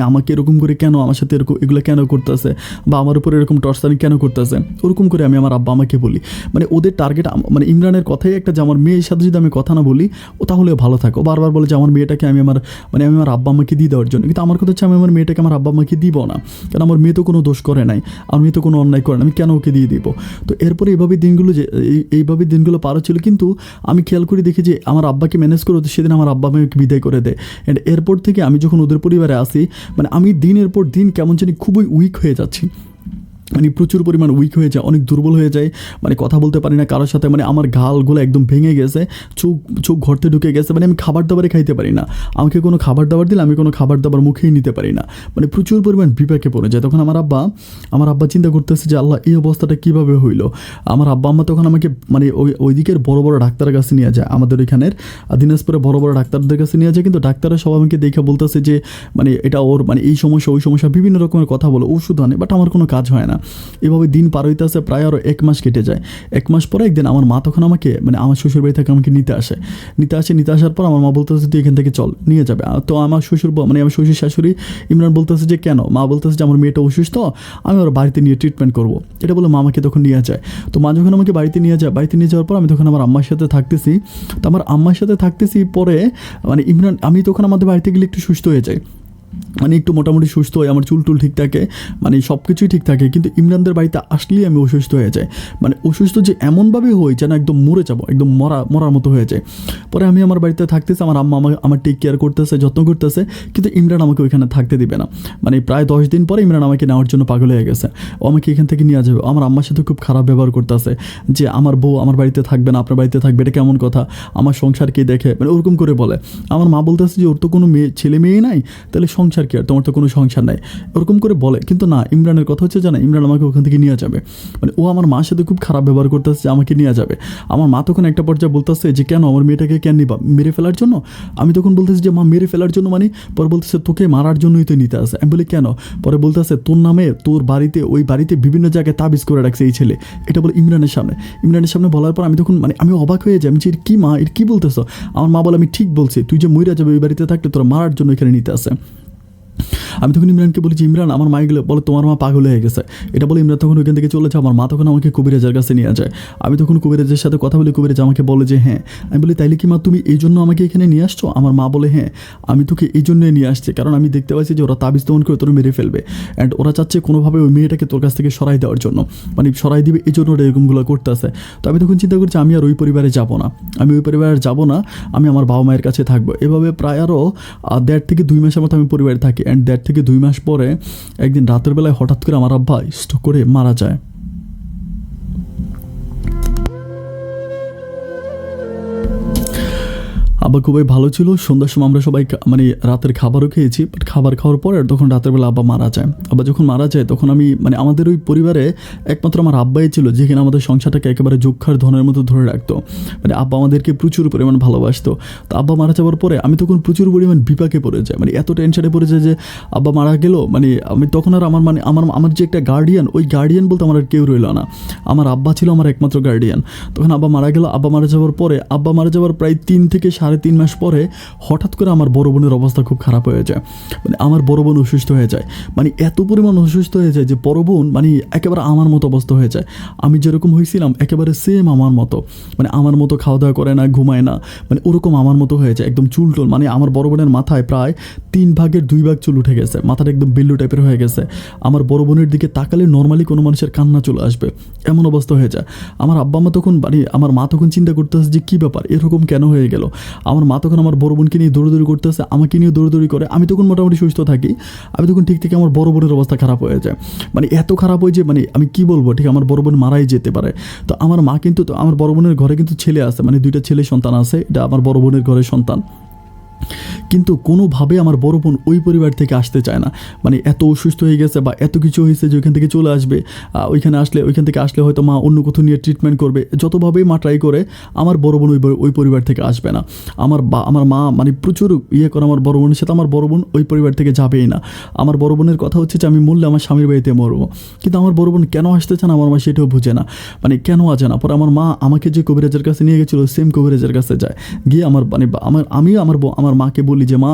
A: আমাকে এরকম করে কেন আমার সাথে এগুলো কেন করতেছে বা আমার উপরে এরকম টর্চারিং কেন করতেছে, ওরকম করে আমি আমার আব্বা আমাকে বলি। মানে ওদের টার্গেট মানে ইমরানের কথাই একটা যে আমার মেয়ের সাথে যদি আমি কথা না বলি ও তাহলে ভালো থাকো। বারবার বলে যে আমার মেয়েটাকে আমি আমার আব্বা আমাকে দিয়ে দেওয়ার জন্য, কিন্তু আমার কথা হচ্ছে আমি আমার মেয়েটাকে আমার আব্বা আমাকে দিব না, কারণ আমার মেয়ে তো কোনো দোষ করে নাই, আমার মেয়ে তো কোনো অন্যায় করে না, আমি কেন ওকে দিয়ে দিব? তো এরপরে এইভাবে দিনগুলো পার হচ্ছিল। কিন্তু আমি খেয়াল করে দেখি যে আমার আব্বাকে ম্যানেজ করে সেদিন আমার আব্বা আমাকে বিদায় করে দেয়। অ্যান্ড এরপর থেকে আমি যখন ওদের পরিবারে আসি মানে আমি দিনের পর দিন কেমন জানি খুবই উইক হয়ে যাচ্ছি, মানে প্রচুর পরিমাণ উইক হয়ে যায়, অনেক দুর্বল হয়ে যায়, মানে কথা বলতে পারি না কারোর সাথে, মানে আমার গালগুলো একদম ভেঙে গেছে, চোখ ঘরতে ঢুকে গেছে, মানে আমি খাবার দাবারে খাইতে পারি না। আমাকে কোনো খাবার দাবার দিলে আমি কোনো খাবার দাবার মুখেই নিতে পারি না, মানে প্রচুর পরিমাণ বিপাকে পড়ে যায়। তখন আমার আব্বা চিন্তা করতেছে যে আল্লাহ এই অবস্থাটা কীভাবে হইলো। আমার আব্বা আম্মা তখন আমাকে মানে ওই দিকের বড় বড় ডাক্তারের কাছে নিয়ে যায়, আমাদের ওইখানের দিনাজপুরে বড় বড় ডাক্তারদের কাছে নিয়ে যায়। কিন্তু ডাক্তাররা সব আমাকে দেখে বলতেছে যে মানে এটা ওর মানে এই সমস্যা ওই সমস্যা বিভিন্ন রকমের কথা বলে, ওষুধ আনে, বাট আমার কোনো কাজ হয় না। এভাবে দিন পার হইতে আসে, প্রায় আরও 1 মাস কেটে যায়। 1 মাস পরে একদিন আমার মা তখন আমাকে মানে আমার শ্বশুর বাড়ি থেকে আমাকে নিতে আসার পর আমার মা বলতেছে তুই এখান থেকে চল, নিয়ে যাবে। তো আমার আমার শ্বশুর শাশুড়ি ইমরান বলতেছে যে কেন? মা বলতেছে যে আমার মেয়েটা অসুস্থ, আমি ওর বাড়িতে নিয়ে ট্রিটমেন্ট করবো, এটা বলে মা আমাকে তখন নিয়ে যায়। তো মা যখন আমাকে বাড়িতে নিয়ে যাওয়ার পর আমি তখন আমার আম্মার সাথে থাকতেছি। তো আমার আম্মার সাথে থাকতেছি পরে মানে ইমরান আমি তখন আমাদের বাড়িতে গেলে একটু সুস্থ হয়ে যাই, মানে একটু মোটামুটি সুস্থ হয়, আমার চুল ঠিক থাকে, মানে সব কিছুই ঠিক থাকে। কিন্তু ইমরানদের বাড়িতে আসলেই আমি অসুস্থ হয়ে যাই, মানে অসুস্থ যে এমনভাবে হই যেন একদম মরে যাবো, একদম মরার মতো হয়ে যায়। পরে আমি আমার বাড়িতে থাকতেছি, আমার আম্মা আমার টেক কেয়ার করতেছে, যত্ন করতেছে, কিন্তু ইমরান আমাকে ওইখানে থাকতে দিবে না। মানে প্রায় 10 দিন পরে ইমরান আমাকে নেওয়ার জন্য পাগল হয়ে গেছে, ও আমাকে এখান থেকে নিয়ে যাবে। আমার আম্মার সাথে খুব খারাপ ব্যবহার করতেছে যে আমার বউ আমার বাড়িতে থাকবে না, আপনার বাড়িতে থাকবে, এটা কেমন কথা, আমার সংসার কে দেখে, মানে ওরকম করে বলে। আমার মা বলতেছে যে ওর তো কোনো ছেলে মেয়ে নাই, তাহলে সংসার কি আর, তোমার তো কোনো সংসার নাই, ওরকম করে বলে। কিন্তু না, ইমরানের কথা হচ্ছে জানা ইমরান আমাকে ওখান থেকে নিয়ে যাবে, মানে ও আমার মার সাথে খুব খারাপ ব্যবহার করতেছে যে আমাকে নিয়ে যাবে। আমার মা তখন একটা পর্যায়ে বলতেছে যে কেন আমার মেয়েটাকে কেন নিবা, মেরে ফেলার জন্য? আমি তখন বলতেছি যে মা মেরে ফেলার জন্য মানে? পরে বলতেছে তোকে মারার জন্যই তো নিতে আসে। আমি বলি কেন? পরে বলতেছে তোর নামে তোর বাড়িতে ওই বাড়িতে বিভিন্ন জায়গায় তাবিজ করে রাখছে এই ছেলে, এটা বলে ইমরানের সামনে বলার পর আমি তখন মানে আমি অবাক হয়ে যাই, আমি যে কি মা এর কী বলতেছ? আমার মা বলে আমি ঠিক বলছি, তুই যে মইরা যাবে ওই বাড়িতে থাকলে তোরা মারার জন্য এখানে নিতে আসে। আমি তখন ইমরানকে বলি যে ইমরান আমার মাইগুলো বলে তোমার মা পাগল হয়ে গেছে, এটা বলে ইমরান তখন ওইখান থেকে চলে যায়। আমার মা তখন আমাকে কবিরাজের কাছে নিয়ে যায়। আমি তখন কবিরাজের সাথে কথা বলি, কবিরাজ আমাকে বলে যে হ্যাঁ। আমি বলি তাইলে কি মা তুমি এই জন্য আমাকে এখানে নিয়ে আসছো? আমার মা বলে হ্যাঁ, আমি তোকে এই জন্যই নিয়ে আসছি, কারণ আমি দেখতে পাচ্ছি যে ওরা তাবিজ দমন করে তোর মেরে ফেলবে, অ্যান্ড ওরা চাচ্ছে কোনোভাবে ওই মেয়েটাকে তোর কাছ থেকে সরাই দেওয়ার জন্য, মানে সরাই দিবে, এই জন্য ওরা এরকমগুলো করতে আসে। তো আমি তখন চিন্তা করছি আমি আর ওই পরিবারে যাবো না, আমি আমার বাবা মায়ের কাছে থাকবো। এভাবে প্রায় আরও 1.5 থেকে 2 মাসের মতো আমি পরিবারে থাকি। অ্যান্ড 1.5 থেকে 2 মাস পরে একদিন রাতের বেলায় হঠাৎ করে আমার আব্বা স্ট্রোক করে মারা যায়। আব্বা খুবই ভালো ছিল। সন্ধ্যার সময় আমরা সবাই মানে রাতের খাবারও খেয়েছি, বাট খাবার খাওয়ার পরে তখন রাতের বেলা আব্বা মারা যায়। আব্বা যখন মারা যায় তখন আমি মানে আমাদের ওই পরিবারে একমাত্র আমার আব্বাই ছিল যেখানে আমাদের সংসারটাকে একেবারে যক্ষার ধনের মতো ধরে রাখতো। মানে আব্বা আমাদেরকে প্রচুর পরিমাণ ভালোবাসতো। তো আব্বা মারা যাওয়ার পরে আমি তখন প্রচুর পরিমাণ বিপাকে পড়ে যাই, মানে এত টেনশনে পড়ে যায় যে আব্বা মারা গেল। মানে আমি তখন আর আমার মানে আমার যে একটা গার্ডিয়ান, ওই গার্ডিয়ান বলতে আমার আর কেউ রইল না। আমার আব্বা ছিল আমার একমাত্র গার্ডিয়ান। তখন আব্বা মারা গেল। আব্বা মারা যাওয়ার পরে, আব্বা মারা যাওয়ার প্রায় 3 থেকে 3.5 মাস পরে হঠাৎ করে আমার বড় বোনের অবস্থা খুব খারাপ হয়ে যায়। মানে আমার বড় বোন অসুস্থ হয়ে যায়, মানে এত পরিমাণ অসুস্থ হয়ে যায় যে বড় বোন মানে একেবারে আমার মতো অবস্থা হয়ে যায়। আমি যেরকম হয়েছিলাম একেবারে সেম আমার মতো, মানে আমার মতো খাওয়া দাওয়া করে না, ঘুমায় না, মানে ওরকম আমার মতো হয়ে যায়, একদম চুল টুল। মানে আমার বড় বোনের মাথায় প্রায় 3 ভাগের 2 ভাগ চুল উঠে গেছে, মাথাটা একদম বেল্লু টাইপের হয়ে গেছে। আমার বড় বোনের দিকে তাকালে নর্মালি কোনো মানুষের কান্না চলে আসবে, এমন অবস্থা হয়ে যায়। আমার আব্বা মা তখন মানে আমার মা তখন চিন্তা করতেছে যে কী ব্যাপার, এরকম কেন হয়ে গেল। আমার মা তখন আমার বড় বোনকে নিয়ে দৌড়দৌড়ি করতেছে, আমাকে নিয়ে দৌড়দৌড়ি করে। আমি তখন মোটামুটি সুস্থ থাকি। আমি তখন ঠিক থেকে আমার বড় বোনের অবস্থা খারাপ হয়ে যায়, মানে এত খারাপ হয় যে মানে আমি কি বলবো, ঠিক আমার বড় বোন মারাই যেতে পারে। তো আমার মা কিন্তু, তো আমার বড় বোনের ঘরে কিন্তু ছেলে আছে, মানে 2টা ছেলে সন্তান আছে, এটা আমার বড় বোনের ঘরের সন্তান। কিন্তু কোনোভাবে আমার বড় বোন ওই পরিবার থেকে আসতে চায় না, মানে এত অসুস্থ হয়ে গেছে বা এত কিছু হয়েছে যে ওইখান থেকে চলে আসবে। ওইখান থেকে আসলে হয়তো মা অন্য কোথাও নিয়ে ট্রিটমেন্ট করবে। যতভাবেই মা ট্রাই করে আমার বড় বোন ওই পরিবার থেকে আসবে না। আমার মা মানে প্রচুর করে আমার বড় বোনের সাথে, আমার বড় বোন ওই পরিবার থেকে যাবেই না। আমার বড় বোনের কথা হচ্ছে যে আমি মরলে আমার স্বামীর বাড়িতে মরবো। কিন্তু আমার বড় বোন কেন আসতে চান আমার মা সেটাও বুঝে না, মানে কেন আসে না। পরে আমার মা আমাকে যে কবিরাজের কাছে নিয়ে গেছিলো সেম কবিরাজের কাছে যায়, গিয়ে আমার মানে আমার মাকে বলি যে মা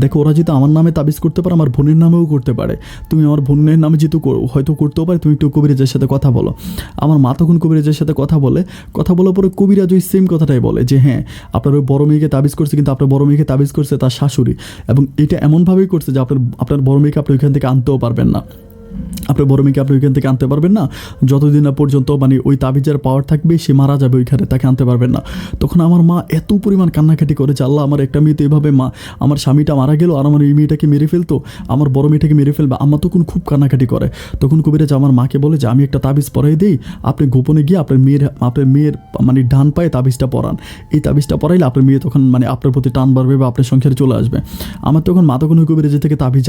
A: দেখো, ওরা যদি আমার নামে তাবিজ করতে পারে আমার বোনের নামেও করতে পারে, তুমি আমার বোনের নামে যেহেতু হয়তো করতেও পারে, তুমি একটু কবিরাজের সাথে কথা বলো। আমার মা তখন কবিরাজের সাথে কথা বলার পরে কবিরাজ ওই সেম কথাটাই বলে যে হ্যাঁ, আপনার ওই বড় মেয়েকে তাবিজ করছে, কিন্তু আপনার বড় মেয়েকে তাবিজ করছে তার শাশুড়ি, এবং এটা এমনভাবেই করছে যে আপনার বড় মেয়েকে আপনি ওইখান থেকে আনতেও পারবেন না। আপনার বড় মেয়েকে আপনি ওইখান থেকে আনতে পারবেন না যতদিন না পর্যন্ত মানে ওই তাবিজের পাওয়ার থাকবে, সে মারা যাবে ওইখানে, তাকে আনতে পারবেন না। তখন আমার মা এত পরিমাণ কান্নাকাটি করে যে আল্লাহ, আমার একটা মেয়ে তো এইভাবে আমার স্বামীটা মারা গেল আর আমার এই মেয়েটাকে মেরে ফেলতো, আমার বড় মেয়েটাকে মেরে ফেলবে। আম্মা তখন খুব কান্নাকাটি করে। তখন কবিরাজ আমার মাকে বলে যে আমি একটা তাবিজ পরাই দিই, আপনি গোপনে গিয়ে আপনার মেয়ের মানে ডান পায়ে তাবিজটা পরান। এই তাবিজটা পরাইলে আপনার মেয়ে তখন মানে আপনার প্রতি টান বাড়বে বা আপনার সংসারে চলে আসবে। আমার তখন মা তখন ওই কবিরাজের থেকে তাবিজ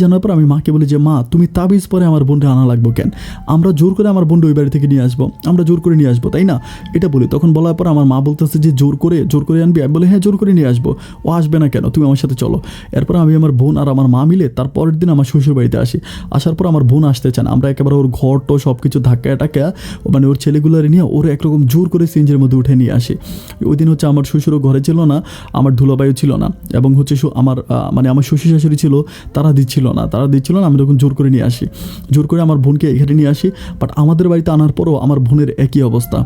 A: জানার পর আমি মাকে বলি যে মা, তুমি তাবিজ পরে আমার বোনটা আনা লাগবো কেন? আমরা জোর করে আমার বোনটা ওই বাড়ি থেকে নিয়ে আসবো, আমরা জোর করে নিয়ে আসবো, তাই না? এটা বলি। তখন বলার পর আমার মা বলতেছে যে জোর করে আনবি? আমি বলি হ্যাঁ, জোর করে নিয়ে আসবো। ও আসবে না কেন, তুমি আমার সাথে চলো। এরপর আমি আমার বোন আর আমার মা মিলে তার পরের দিন আমার শ্বশুর বাড়িতে আসি। আসার পর আমার বোন আসতে চান, আমরা একেবারে ওর ঘরটো সব কিছু ধাক্কা মানে ওর ছেলেগুলোর নিয়ে ওর একরকম জোর করে সিঞ্জের মধ্যে উঠে নিয়ে আসি। ওই দিন হচ্ছে আমার শ্বশুরও ঘরে ছিল না, আমার ধুলাবাইও ছিল না, এবং হচ্ছে আমার শ্বশুর শাশুড়ি ছিল, তারা দিচ্ছিল না। আমি তখন জোর করে নিয়ে আসি, জোর করে আমার বোনকে এখানে নিয়ে আসি। বাট আমাদের বাড়িতে আনার পরও আমার বোনের একই অবস্থা,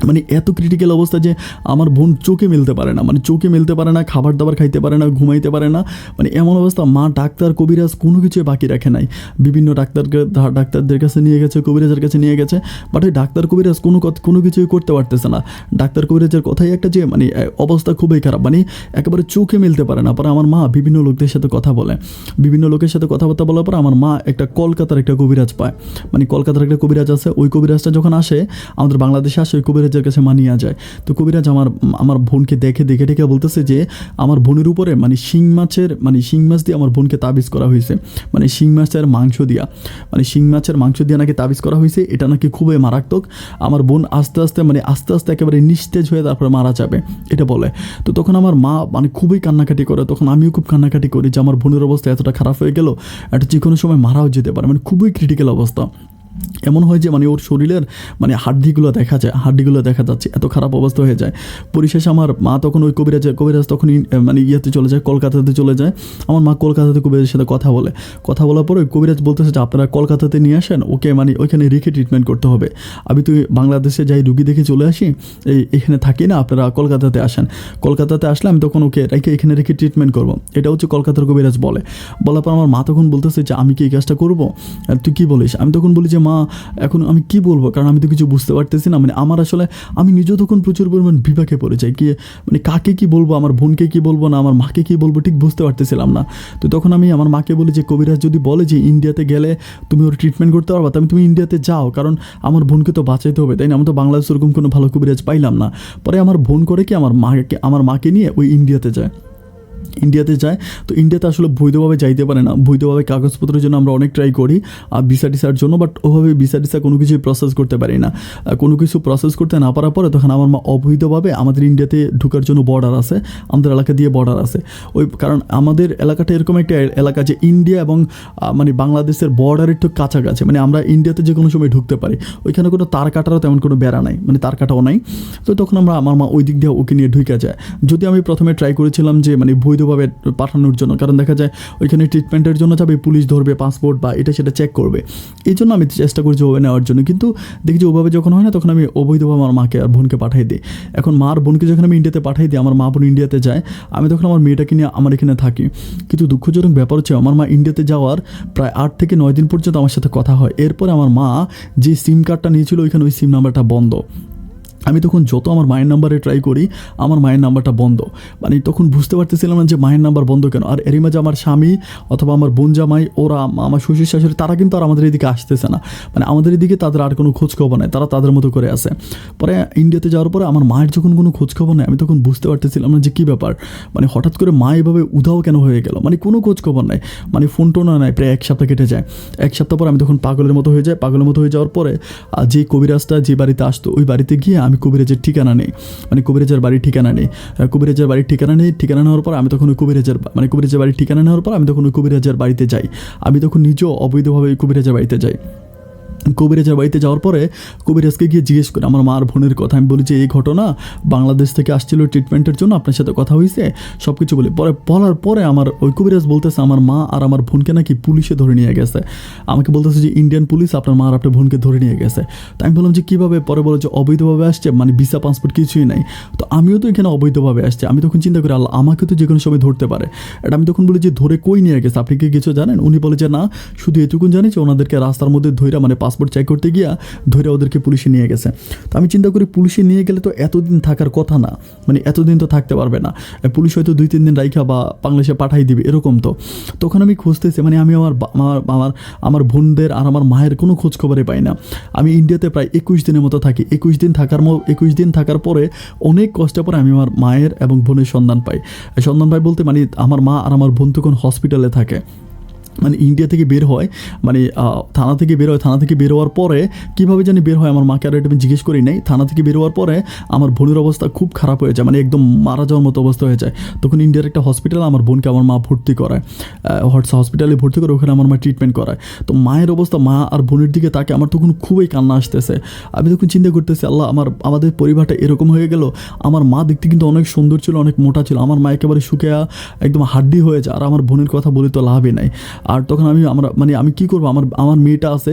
A: মানে এত ক্রিটিক্যাল অবস্থা যে আমার বোন চোখে মেলতে পারে না, খাবার দাবার খাইতে পারে না, ঘুমাইতে পারে না, মানে এমন অবস্থা। মা ডাক্তার কবিরাজ কোনো কিছুই বাকি রাখে নাই, বিভিন্ন ডাক্তারদের কাছে নিয়ে গেছে, কবিরাজের কাছে নিয়ে গেছে, বাট ওই ডাক্তার কবিরাজ কোনো কিছুই করতে পারতেছে না। ডাক্তার কবিরাজের কথাই একটা যে মানে অবস্থা খুবই খারাপ, মানে একেবারে চোখে মেলতে পারে না। পরে আমার মা বিভিন্ন লোকদের সাথে কথা বলে, বিভিন্ন লোকের সাথে কথাবার্তা বলার পর আমার মা একটা কলকাতার একটা কবিরাজ পায়, মানে কলকাতার একটা কবিরাজ আছে। ওই কবিরাজটা যখন আসে আমাদের বাংলাদেশে আসে, ওই কবিরাজের কাছে মানিয়ে যায়। তো কবিরাজ আমার বোনকে দেখে বলতেছে যে আমার বোনের উপরে মানে শিং মাছ দিয়ে আমার বোনকে তাবিজ করা হয়েছে, মানে শিং মাছের মাংস দিয়া নাকি তাবিজ করা হয়েছে। এটা নাকি খুবই মারাত্মক, আমার বোন আস্তে আস্তে একেবারে নিস্তেজ হয়ে তারপরে মারা যাবে, এটা বলে। তো তখন আমার মা মানে খুবই কান্নাকাটি করে, তখন আমিও খুব কান্নাকাটি করি যে আমার বোনের অবস্থা এতটা খারাপ হয়ে গেল, এটা যে কোনো সময় মারাও যেতে পারে, মানে খুবই ক্রিটিক্যাল অবস্থা। এমন হয় যে মানে ওর শরীরের মানে হাড্ডিগুলো দেখা যাচ্ছে, এত খারাপ অবস্থা হয়ে যায়। পরিশেষে আমার মা তখন ওই কবিরাজ তখনই মানে চলে যায়, কলকাতাতে চলে যায়। আমার মা কলকাতাতে কবিরাজের সাথে কথা বলার পর ওই কবিরাজ বলতেছে যে আপনারা কলকাতাতে নিয়ে আসেন ওকে, মানে ওইখানে রেখে ট্রিটমেন্ট করতে হবে। আমি তুই বাংলাদেশে যাই রুগী দেখে চলে আসি, এখানে থাকি না, আপনারা কলকাতাতে আসেন। কলকাতাতে আসলে আমি তখন ওকে এখানে রেখে ট্রিটমেন্ট করবো, এটা হচ্ছে কলকাতার কবিরাজ বলার পর আমার মা তখন বলতেছে যে আমি কি এই কাজটা করবো, তুই কি বলিস? আমি তখন বলি যে মা এখন আমি কি বলবো, কারণ আমি তো কিছু বুঝতে পারতেছি না। মানে আমার আসলে আমি নিজেও তখন প্রচুর পরিমাণ বিপাকে পড়ে যাই, কি মানে কাকে কি বলবো, আমার বোনকে কি বলবো না আমার মাকে কি বলবো ঠিক বুঝতে পারতেছিলাম না। তো তখন আমি আমার মাকে বলি যে কবিরাজ যদি বলে যে ইন্ডিয়াতে গেলে তুমি ওর ট্রিটমেন্ট করতে পারবা, তাহলে তুমি ইন্ডিয়াতে যাও, কারণ আমার বোনকে তো বাঁচাইতে হবে, তাই না? আমি তো বাংলাদেশে ওরকম কোনো ভালো কবিরাজ পাইলাম না। পরে আমার বোন করে কি আমার মাকে নিয়ে ওই ইন্ডিয়াতে যায়। তো ইন্ডিয়াতে আসলে বৈধভাবে যাইতে পারে না, বৈধভাবে কাগজপত্রের জন্য আমরা অনেক ট্রাই করি ভিসা টিসার জন্য, বাট ওভাবে ভিসা টিসা কোনো কিছুই প্রসেস করতে পারি না। কোনো কিছু প্রসেস করতে না পারার পরে তখন আমার মা অবৈধভাবে আমাদের ইন্ডিয়াতে ঢোকার জন্য বর্ডার আছে, আমাদের এলাকা দিয়ে বর্ডার আছে ওই, কারণ আমাদের এলাকাটা এরকম একটা এলাকা যে ইন্ডিয়া এবং মানে বাংলাদেশের বর্ডার একটু কাছাকাছি, মানে আমরা ইন্ডিয়াতে যে কোনো সময় ঢুকতে পারি। ওইখানে কোনো তার কাটারও তেমন কোনো বেড়া নাই, মানে তার কাটাও নাই। তো তখন আমার মা ওই দিক দিয়ে ওকে নিয়ে ঢুকে যায়। যদি আমি প্রথমে ট্রাই করেছিলাম যে মানে বৈধভাবে পাঠানোর জন্য, কারণ দেখা যায় ওইখানে ট্রিটমেন্টের জন্য যাবে, পুলিশ ধরবে, পাসপোর্ট বা এটা সেটা চেক করবে, এই জন্য আমি চেষ্টা করছি ওভাবে নেওয়ার জন্য। কিন্তু দেখি যে ওভাবে যখন হয় না, তখন আমি অবৈধভাবে আমার মাকে আর বোনকে পাঠাই দিই। এখন মার বোনকে যখন আমি ইন্ডিয়াতে পাঠাই দিই, আমার মা বোন ইন্ডিয়াতে যায়, আমি তখন আমার মেয়েটাকে নিয়ে আমার এখানে থাকি। কিন্তু দুঃখজনক ব্যাপার হচ্ছে আমার মা ইন্ডিয়াতে যাওয়ার প্রায় 8 থেকে 9 দিন পর্যন্ত আমার সাথে কথা হয়। এরপরে আমার মা যে সিম কার্ডটা নিয়েছিল ওইখানে ওই সিম নাম্বারটা বন্ধ। আমি তখন যত আমার মায়ের নাম্বারে ট্রাই করি, আমার মায়ের নাম্বারটা বন্ধ। মানে তখন বুঝতে পারতেছিলাম না যে মায়ের নাম্বার বন্ধ কেন। আর এরই মাঝে আমার স্বামী অথবা আমার বোন জামাই, ওরা আমার শ্বশুর শাশুড়ি, তারা কিন্তু আর আমাদের এদিকে আসতেছে না, মানে আমাদের এদিকে তাদের আর কোনো খোঁজখবর নেই, তারা তাদের মতো করে আছে। পরে ইন্ডিয়াতে যাওয়ার পরে আমার মায়ের যখন কোনো খোঁজখবর নেই, আমি তখন বুঝতে পারতেছিলাম না যে কী ব্যাপার, মানে হঠাৎ করে মা এভাবে উধাও কেন হয়ে গেল, মানে কোনো খোঁজখবর নাই, মানে ফোন টোনও নাই। প্রায় 1 সপ্তাহ কেটে যায়। 1 সপ্তাহ পর আমি তখন পাগলের মতো হয়ে যাই। পাগলের মতো হয়ে যাওয়ার পরে যে কবিরাজটা যে বাড়িতে আসতো, ওই বাড়িতে গিয়ে আমি কবিরাজের ঠিকানা নেই, মানে কবিরাজের বাড়ির ঠিকানা নেই। ঠিকানা নেওয়ার পর আমি তখন ওই কবিরাজের বাড়ির ঠিকানা নেওয়ার পর আমি তখন ওই কবিরাজের বাড়িতে যাই। আমি তখন নিজেও অবৈধভাবে ওই কবিরাজের বাড়িতে যাই। কবিরাজের বাড়িতে যাওয়ার পরে কবিরাজকে গিয়ে জিজ্ঞেস করি আমার মার বোনের কথা। আমি বলি যে এই ঘটনা, বাংলাদেশ থেকে আসছিল ট্রিটমেন্টের জন্য, আপনার সাথে কথা হয়েছে, সব কিছু বলি। বলার পরে আমার ওই কবিরাজ বলতেছে আমার মা আর আমার বোনকে নাকি পুলিশে ধরে নিয়ে গেছে। আমাকে বলতেছে যে ইন্ডিয়ান পুলিশ আপনার মা আর আপনার বোনকে ধরে নিয়ে গেছে। তো আমি বললাম যে কীভাবে? পরে বলো যে অবৈধভাবে আসছে, মানে ভিসা পাসপোর্ট কিছুই নাই। তো আমিও তো এখানে অবৈধভাবে আসছি। আমি তখন চিন্তা করি আল্লাহ আমাকে তো যে কোনো সময় ধরতে পারে। এটা আমি তখন বলি যে ধরে কই নিয়ে গেছে, আপনি কি কিছু জানেন? উনি বলে যে না, শুধু এটুকুন জানি যে ওনাদেরকে রাস্তার মধ্যে ধইরা, মানে পাসপোর্ট চেক করতে গিয়া ধরে ওদেরকে পুলিশে নিয়ে গেছে। তো আমি চিন্তা করি পুলিশে নিয়ে গেলে তো এতদিন থাকার কথা না, মানে এতদিন তো থাকতে পারবে না, পুলিশ হয়তো 2-3 দিন রাইখা বা বাংলাদেশে পাঠাই দিবে এরকম। তো তখন আমি খুঁজতেছি, মানে আমি আমার বোনদের আর আমার মায়ের কোনো খোঁজ খবরে পাই না। আমি ইন্ডিয়াতে প্রায় 21 দিনের মতো থাকি। 21 দিন থাকার পরে অনেক কষ্টের পরে আমি আমার মায়ের এবং বোনের সন্ধান পাই বলতে মানে আমার মা আর আমার বোন তখন হসপিটালে থাকে। মানে ইন্ডিয়া থেকে বের হয়, মানে থানা থেকে বের হওয়ার পরে কীভাবে জানি বের হয়, আমার মাকে আর এটা আমি জিজ্ঞেস করি নাই। থানা থেকে বের হওয়ার পরে আমার বোনের অবস্থা খুব খারাপ হয়ে যায়, মানে একদম মারা যাওয়ার মতো অবস্থা হয়ে যায়। তখন ইন্ডিয়ার একটা হসপিটালে আমার বোনকে আমার মা ভর্তি করায়, হসপিটালে ভর্তি করে ওখানে আমার মা ট্রিটমেন্ট করায়। তো মায়ের অবস্থা, মা আর বোনের দিকে তাকে আমার তখন খুবই কান্না আসতেছে। আমি তখন চিন্তা করতেছি আল্লাহ আমাদের পরিবারটা এরকম হয়ে গেল। আমার মা দেখতে কিন্তু অনেক সুন্দর ছিল, অনেক মোটা ছিল, আমার মা একেবারে শুকিয়ে একদম হাড্ডি হয়ে যায়। আর আমার বোনের কথা বলে তো লাভই নাই। আর তখন আমি কী করবো, আমার মেয়েটা আছে,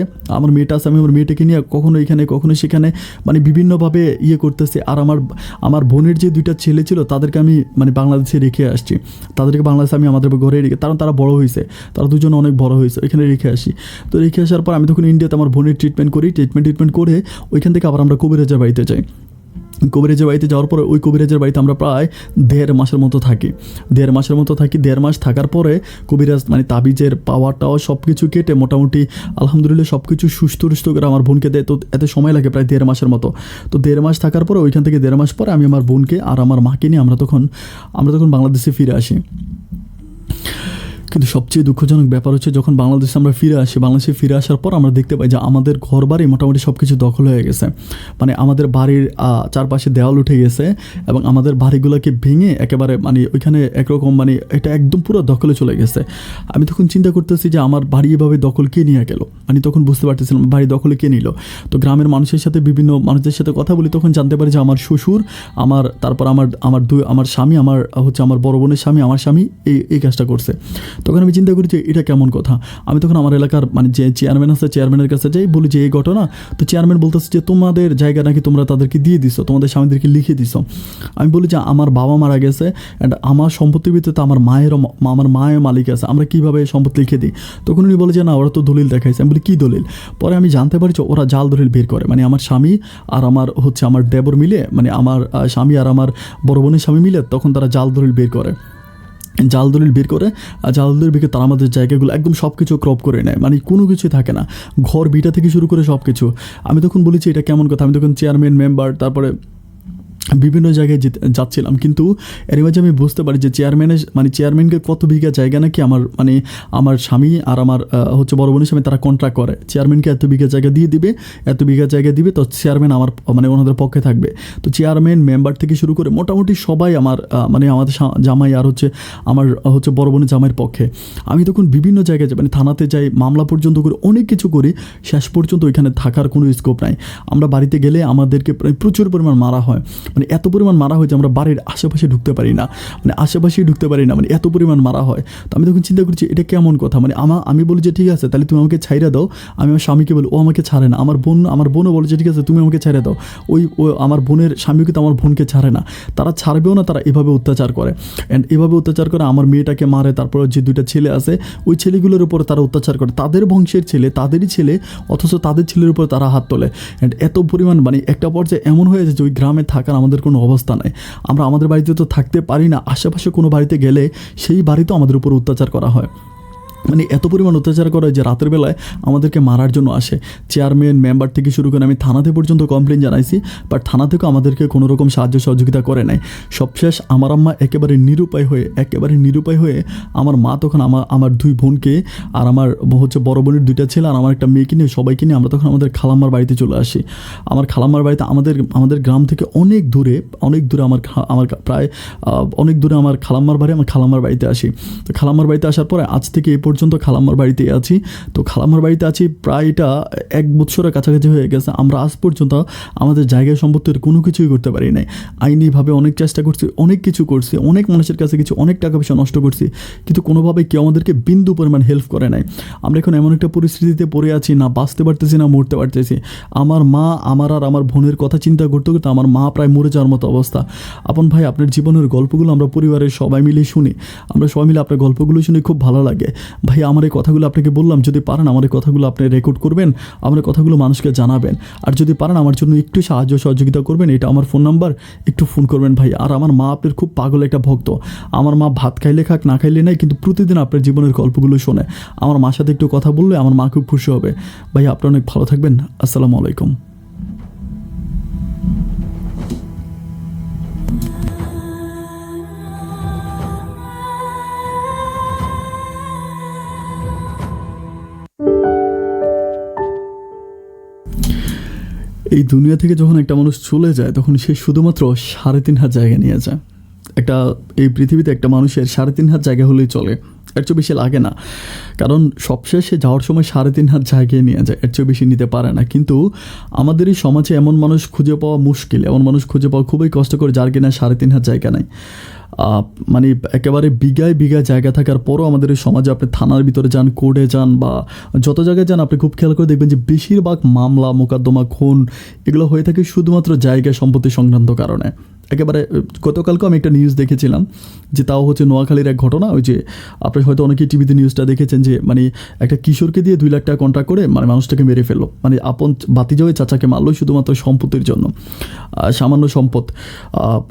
A: আমি আমার মেয়েটাকে নিয়ে কখনো এখানে কখনো সেখানে মানে বিভিন্নভাবে করতেছি। আর আমার বোনের যে 2টা ছেলে ছিল তাদেরকে আমি মানে বাংলাদেশে রেখে আসছি, তাদেরকে বাংলাদেশে আমি আমাদের ঘরে রেখে, কারণ তারা বড় হয়েছে, তারা দুজন অনেক বড় হয়েছে, এখানে রেখে আসি। তো রেখে আসার পর আমি তখন ইন্ডিয়াতে আমার বোনের ট্রিটমেন্ট করে ওইখান থেকে আবার আমরা কবিরাজের বাড়িতে যাই। কবিরাজের বাড়িতে যাওয়ার পরে ওই কবিরাজের বাড়িতে আমরা প্রায় 1.5 মাসের মতো থাকি। 1.5 মাস থাকার পরে কবিরাজ মানে তাবিজের পাওয়ারটাও সব কিছু কেটে মোটামুটি আলহামদুলিল্লাহ সব কিছু সুস্থ করে আমার বোনকে দেয়। তো এত সময় লাগে প্রায় 1.5 মাসের মতো। তো 1.5 মাস থাকার পরে ওইখান থেকে 1.5 মাস পরে আমি আমার বোনকে আর আমার মাকে নিয়ে আমরা তখন বাংলাদেশে ফিরে আসি। কিন্তু সবচেয়ে দুঃখজনক ব্যাপার হচ্ছে যখন বাংলাদেশে ফিরে আসার পর আমরা দেখতে পাই যে আমাদের ঘর বাড়ি মোটামুটি সব কিছু দখল হয়ে গেছে। মানে আমাদের বাড়ির চারপাশে দেওয়াল উঠে গেছে এবং আমাদের বাড়িগুলোকে ভেঙে একেবারে মানে ওইখানে একরকম মানে এটা একদম পুরো দখলে চলে গেছে। আমি তখন চিন্তা করতেছি যে আমার বাড়ি এভাবে দখল কে নিয়ে গেল, মানে তখন বুঝতে পারতেছিলাম বাড়ি দখলে কে নিল। তো গ্রামের মানুষের সাথে বিভিন্ন মানুষদের সাথে কথা বলি, তখন জানতে পারি যে আমার শ্বশুর, তারপর আমার স্বামী, আমার বড় বোনের স্বামী, আমার স্বামী এই কাজটা করছে। তখন আমি চিন্তা করি যে এটা কেমন কথা। আমি তখন আমার এলাকার মানে যে চেয়ারম্যান আছে চেয়ারম্যানের কাছে যাই, বলি যে এই ঘটনা। তো চেয়ারম্যান বলতেছে যে তোমাদের জায়গা নাকি তোমরা তাদেরকে দিয়ে দিছো, তোমাদের স্বামীদেরকে লিখে দিছো। আমি বলি যে আমার বাবা মারা গেছে অ্যান্ড আমার সম্পত্তির ভিতরে তো আমার মায়ের মালিক আছে, আমরা কীভাবে সম্পত্তি লিখে দিই। তখন উনি বলে যে না, ওরা তো দলিল দেখাইছে। আমি বলি কী দলিল? পরে আমি জানতে পারি যে ওরা জাল দলিল বের করে, মানে আমার স্বামী আর আমার দেবর মিলে, মানে আমার স্বামী আর আমার বড় বোনের স্বামী মিলে তখন তারা জাল দলিল বের করে। জাল দলিল বের করে তারা আমাদের জায়গাগুলো একদম সব কিছু ক্রপ করে নেয়, মানে কোনো কিছুই থাকে না, ঘর বিটা থেকে শুরু করে সব কিছু। আমি তখন বলেছি এটা কেমন কথা। আমি তখন চেয়ারম্যান মেম্বার তারপরে বিভিন্ন জায়গায় যাচ্ছিলাম, কিন্তু এর মাঝে আমি বুঝতে পারি যে চেয়ারম্যানকে কত বিঘা জায়গা নাকি আমার স্বামী আর আমার বড় বোনের স্বামী তারা কন্ট্রাক্ট করে। চেয়ারম্যানকে এত বিঘা জায়গা দিয়ে দিবে, তো চেয়ারম্যান ওনাদের পক্ষে থাকবে। তো চেয়ারম্যান মেম্বার থেকে শুরু করে মোটামুটি সবাই আমাদের জামাই আর আমার বড় বোনের জামাইয়ের পক্ষে। আমি তখন বিভিন্ন জায়গায় যাই, মানে থানাতে যাই, মামলা পর্যন্ত করি, অনেক কিছু করি, শেষ পর্যন্ত ওইখানে থাকার কোনো স্কোপ নাই। আমরা বাড়িতে গেলে আমাদেরকে প্রচুর পরিমাণ মারা হয়, মানে এত পরিমাণ মারা হয় যে আমরা বাড়ির আশেপাশে ঢুকতে পারি না, মানে এত পরিমাণ মারা হয়। তো আমি তখন চিন্তা করছি এটা কেমন কথা। মানে আমি বলি যে ঠিক আছে তাহলে তুমি আমাকে ছাইরা দাও। আমি আমার স্বামীকে বলি, ও আমাকে ছাড়ে না। আমার বোনও বলে যে ঠিক আছে তুমি আমাকে ছেড়ে দাও। আমার বোনের স্বামীও কিন্তু আমার বোনকে ছাড়ে না, তারা ছাড়বেও না, তারা এভাবে অত্যাচার করে। অ্যান্ড এভাবে অত্যাচার করে আমার মেয়েটাকে মারে। তারপরে যে 2টা ছেলে আছে ওই ছেলেগুলোর উপর তারা অত্যাচার করে, তাদের বংশের ছেলে, তাদেরই ছেলে, অথচ তাদের ছেলের উপর তারা হাত তোলে। অ্যান্ড এত পরিমাণ মানে একটা পর্যায়ে এমন হয়েছে যে ওই গ্রামে থাকার আমাদের কোনো অবস্থা নাই। আমরা আমাদের বাড়িতে তো থাকতে পারি না, আশেপাশে কোনো বাড়িতে গেলে সেই বাড়িতেও আমাদের উপর অত্যাচার করা হয়। মানে এত পরিমাণ অত্যাচার করে যে রাতের বেলায় আমাদেরকে মারার জন্য আসে। চেয়ারম্যান মেম্বার থেকে শুরু করে আমি থানাতে পর্যন্ত কমপ্লেন জানাইছি, বাট থানা থেকেও আমাদেরকে কোনো রকম সাহায্য সহযোগিতা করে নাই। সবশেষ আমার আম্মা একেবারে নিরুপায় হয়ে আমার মা তখন আমার 2 বোনকে আর আমার বড় বোনের 2টা ছেলে আর আমার একটা মেয়েকে নিয়ে সবাইকে নিয়ে আমরা তখন আমাদের খালাম্মার বাড়িতে চলে আসি। আমার খালাম্মার বাড়িতে আমাদের গ্রাম থেকে অনেক দূরে আমার প্রায় অনেক দূরে আমার খালাম্মার বাড়িতে আসি। তো খালাম্মার বাড়িতে আসার পরে আজ থেকে পর্যন্ত খালাম্মার বাড়িতে আছি। তো খালাম্মার বাড়িতে আছি প্রায় এটা 1 বছরের কাছাকাছি হয়ে গেছে। আমরা আজ পর্যন্ত আমাদের জায়গা সম্পত্তির কোনো কিছুই করতে পারি নাই। আইনিভাবে অনেক চেষ্টা করছি, অনেক কিছু করছি, অনেক মানুষের কাছে কিছু, অনেক টাকা পয়সা নষ্ট করছি, কিন্তু কোনোভাবে কেউ আমাদেরকে বিন্দু পরিমাণ হেল্প করে নাই। আমরা এখন এমন একটা পরিস্থিতিতে পড়ে আছি, না বাঁচতে পারতেছি না মরতে পারতেছি। আমার মা আর আমার বোনের কথা চিন্তা করতে করতে আমার মা প্রায় মরে যাওয়ার মতো অবস্থা। আপন ভাই, আপনার জীবনের গল্পগুলো আমরা পরিবারের সবাই মিলে শুনি, আমরা সবাই মিলে আপনার গল্পগুলো শুনে খুব ভালো লাগে। ভাই, আমার এই কথাগুলো আপনাকে বললাম, যদি পারেন আমার এই কথাগুলো আপনি রেকর্ড করবেন, আমার কথাগুলো মানুষকে জানাবেন, আর যদি পারেন আমার জন্য একটু সাহায্য সহযোগিতা করবেন। এটা আমার ফোন নাম্বার, একটু ফোন করবেন ভাই। আর আমার মা আপনার খুব পাগল একটা ভক্ত। আমার মা ভাত খাইলে খাক, না খাইলে নাই, কিন্তু প্রতিদিন আপনার জীবনের গল্পগুলো শোনে। আমার মার সাথে একটু কথা বললে আমার মা খুব খুশি হবে। ভাই, আপনি অনেক ভালো থাকবেন। আসসালামু আলাইকুম। এই দুনিয়া থেকে যখন একটা মানুষ চলে যায় তখন সে শুধুমাত্র 3.5 হাত জায়গা নিয়ে যায়। এই পৃথিবীতে একটা মানুষের 3.5 হাত জায়গা হলেই চলে, এর চেয়ে বেশি লাগে না। কারণ সবশেষে যাওয়ার সময় 3.5 হাত জায়গায় নিয়ে যায়, এর চেয়ে বেশি নিতে পারে না। কিন্তু আমাদের এই সমাজে এমন মানুষ খুঁজে পাওয়া মুশকিল, এমন মানুষ খুঁজে পাওয়া খুবই কষ্টকর যার কিনা 3.5 হাত জায়গা নাই। মানে একেবারে বিঘায় জায়গা থাকার পরও আমাদের এই সমাজে, আপনি থানার ভিতরে যান, কোর্টে যান, বা যত জায়গায় যান, আপনি খুব খেয়াল করে দেখবেন যে বেশিরভাগ মামলা মোকদ্দমা খুন এগুলো হয়ে থাকে শুধুমাত্র জায়গা সম্পত্তি সংক্রান্ত কারণে। একেবারে গতকালকেও আমি একটা নিউজ দেখেছিলাম, যে তাও নোয়াখালীর এক ঘটনা। ওই যে আপনি হয়তো অনেকেই টিভিতে নিউজটা দেখেছেন, যে মানে একটা কিশোরকে দিয়ে 2 লাখ টাকা কন্ট্রাক্ট করে মানুষটাকে মেরে ফেললো। মানে আপন বাতিজা হয়ে চাচাকে মারলো শুধুমাত্র সম্পত্তির জন্য। সামান্য সম্পদ,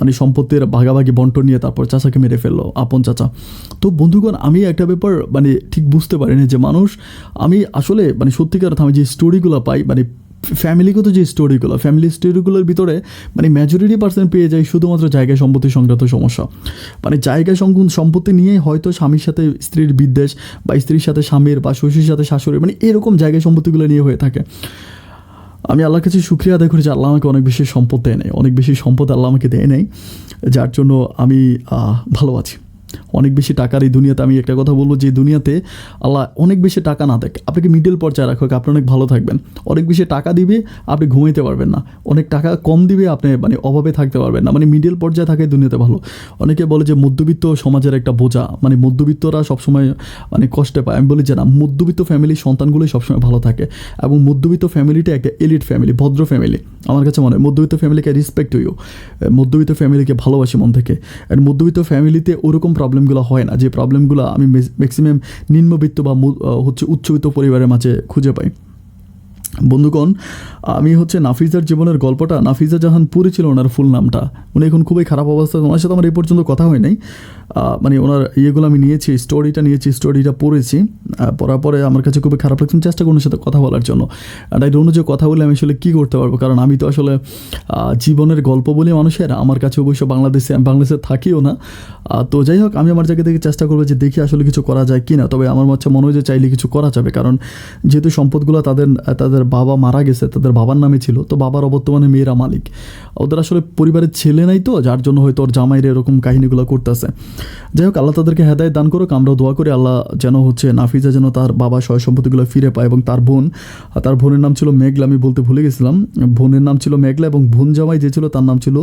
A: মানে সম্পত্তির ভাগাভাগি বন্টন নিয়ে তারপর চাচাকে মেরে ফেললো, আপন চাচা। তো বন্ধুগণ, আমি একটা ব্যাপার ঠিক বুঝতে পারিনি যে মানুষ, আমি আসলে সত্যিকার আমি যে স্টোরিগুলো পাই, ফ্যামিলিগত যে ফ্যামিলি স্টোরিগুলোর ভিতরে মেজরিটি পার্সেন্ট পেয়ে যায় শুধুমাত্র জায়গা সম্পত্তি সংক্রান্ত সমস্যা। জায়গা সম্পত্তি নিয়ে হয়তো স্বামীর সাথে স্ত্রীর বিদ্বেষ, বা স্ত্রীর সাথে স্বামীর, বা শ্বশুরের সাথে শাশুড়ির, এরকম জায়গা সম্পত্তিগুলো নিয়ে হয়ে থাকে। আমি আল্লাহর কাছে শুকরিয়া আদায় করি যে আল্লাহ আমাকে অনেক বেশি সম্পদ দেয় নাই, অনেক বেশি সম্পদ আল্লাহ আমাকে দেয় নাই, যার জন্য আমি ভালো আছি। অনেক বেশি টাকার এই দুনিয়াতে আমি একটা কথা বলবো যে এই দুনিয়াতে আল্লাহ অনেক বেশি টাকা না দেখ, আপনাকে মিডল পর্যায়ে রাখুক, আপনি অনেক ভালো থাকবেন। অনেক বেশি টাকা দিবে আপনি ঘুমাইতে পারবেন না, অনেক টাকা কম দিবে আপনি মানে অভাবে থাকতে পারবেন না, মানে মিডল পর্যায়ে থাকাই দুনিয়াতে ভালো। অনেকে বলে যে মধ্যবিত্ত সমাজের একটা বোঝা, মানে মধ্যবিত্তরা সবসময় মানে কষ্টে পায়। আমি বলি যে না, মধ্যবিত্ত ফ্যামিলির সন্তানগুলোই সবসময় ভালো থাকে, এবং মধ্যবিত্ত ফ্যামিলিটা একটা এলিট ফ্যামিলি, ভদ্র ফ্যামিলি। আমার কাছে মনে হয় মধ্যবিত্ত ফ্যামিলিকে রেসপেক্ট হইও, মধ্যবিত্ত ফ্যামিলিকে ভালোবাসি মন থেকে। আর মধ্যবিত্ত ফ্যামিলিতে ওরকম প্রবলেমগুলো হয় না যে প্রবলেমগুলো আমি ম্যাক্সিমাম নিম্নবিত্ত বা হচ্ছে উচ্চবিত্ত পরিবারের মাঝে খুঁজে পাই। বন্ধুগণ, আমি হচ্ছে নাফিজার জীবনের গল্পটা, নাফিজা জাহান পুরি ছিল ওনার ফুল নামটা, উনি এখন খুবই খারাপ অবস্থা। ওনার সাথে আমার এই পর্যন্ত কথা হয় নাই, মানে ওনার ইয়েগুলো আমি নিয়েছি, স্টোরিটা পড়েছি, পড়ার পরে আমার কাছে খুবই খারাপ লাগছে। চেষ্টা করি ওনার সাথে কথা বলার জন্য, আর এই অনুযায়ী কথা বলে আমি আসলে কী করতে পারবো, কারণ আমি তো আসলে জীবনের গল্প বলি মানুষের, আমার কাছে অবশ্য বাংলাদেশে থাকিও না। তো যাই হোক, আমি আমার জায়গা থেকে চেষ্টা করবো যে দেখি আসলে কিছু করা যায় কি না। তবে আমার মনে হয় যে চাইলে কিছু করা যাবে, কারণ যেহেতু সম্পদগুলো তাদের বাবা মারা গেছে, তাদের বাবার নামে ছিল, তো বাবার অবর্তমানে মেয়েরা মালিক, ওদের আসলে পরিবারের ছেলে নাই, তো যার জন্য হয়তো ওর জামাইরে এরকম কাহিনীগুলো করতেছে। যাই হোক, আল্লাহ তাদেরকে হেদায়েত দান করুক। আমরাও দোয়া করি আল্লাহ যেন হচ্ছে নাফিজা যেন তার বাবা সয় সম্পত্তিগুলো ফিরে পায়, এবং তার বোনের নাম ছিল মেঘলা, আমি বলতে ভুলে গেছিলাম, বোনের নাম ছিল মেঘলা, এবং বোন জামাই যে ছিল তার নাম ছিল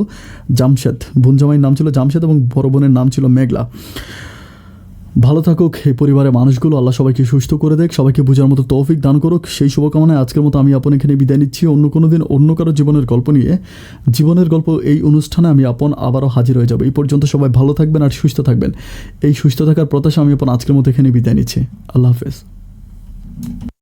A: জামশেদ। বোন জামাইয়ের নাম ছিল জামশেদ এবং বড় বোনের নাম ছিল মেঘলা। ভালো থাকুক এই পরিবারের মানুষগুলো, আল্লাহ সবাইকে সুস্থ করে দেখ, সবাইকে বোঝার মতো তৌফিক দান করুক, সেই শুভকামনায় আজকের মতো আমি আপন এখানে বিদায় নিচ্ছি। অন্য কোনো দিন অন্য কারো জীবনের গল্প নিয়ে, জীবনের গল্প এই অনুষ্ঠানে আমি আবারও হাজির হয়ে যাব। এই পর্যন্ত সবাই ভালো থাকবেন আর সুস্থ থাকবেন, এই সুস্থ থাকার প্রত্যাশা আমি আজকের মতো এখানে বিদায় নিচ্ছি। আল্লাহ হাফেজ।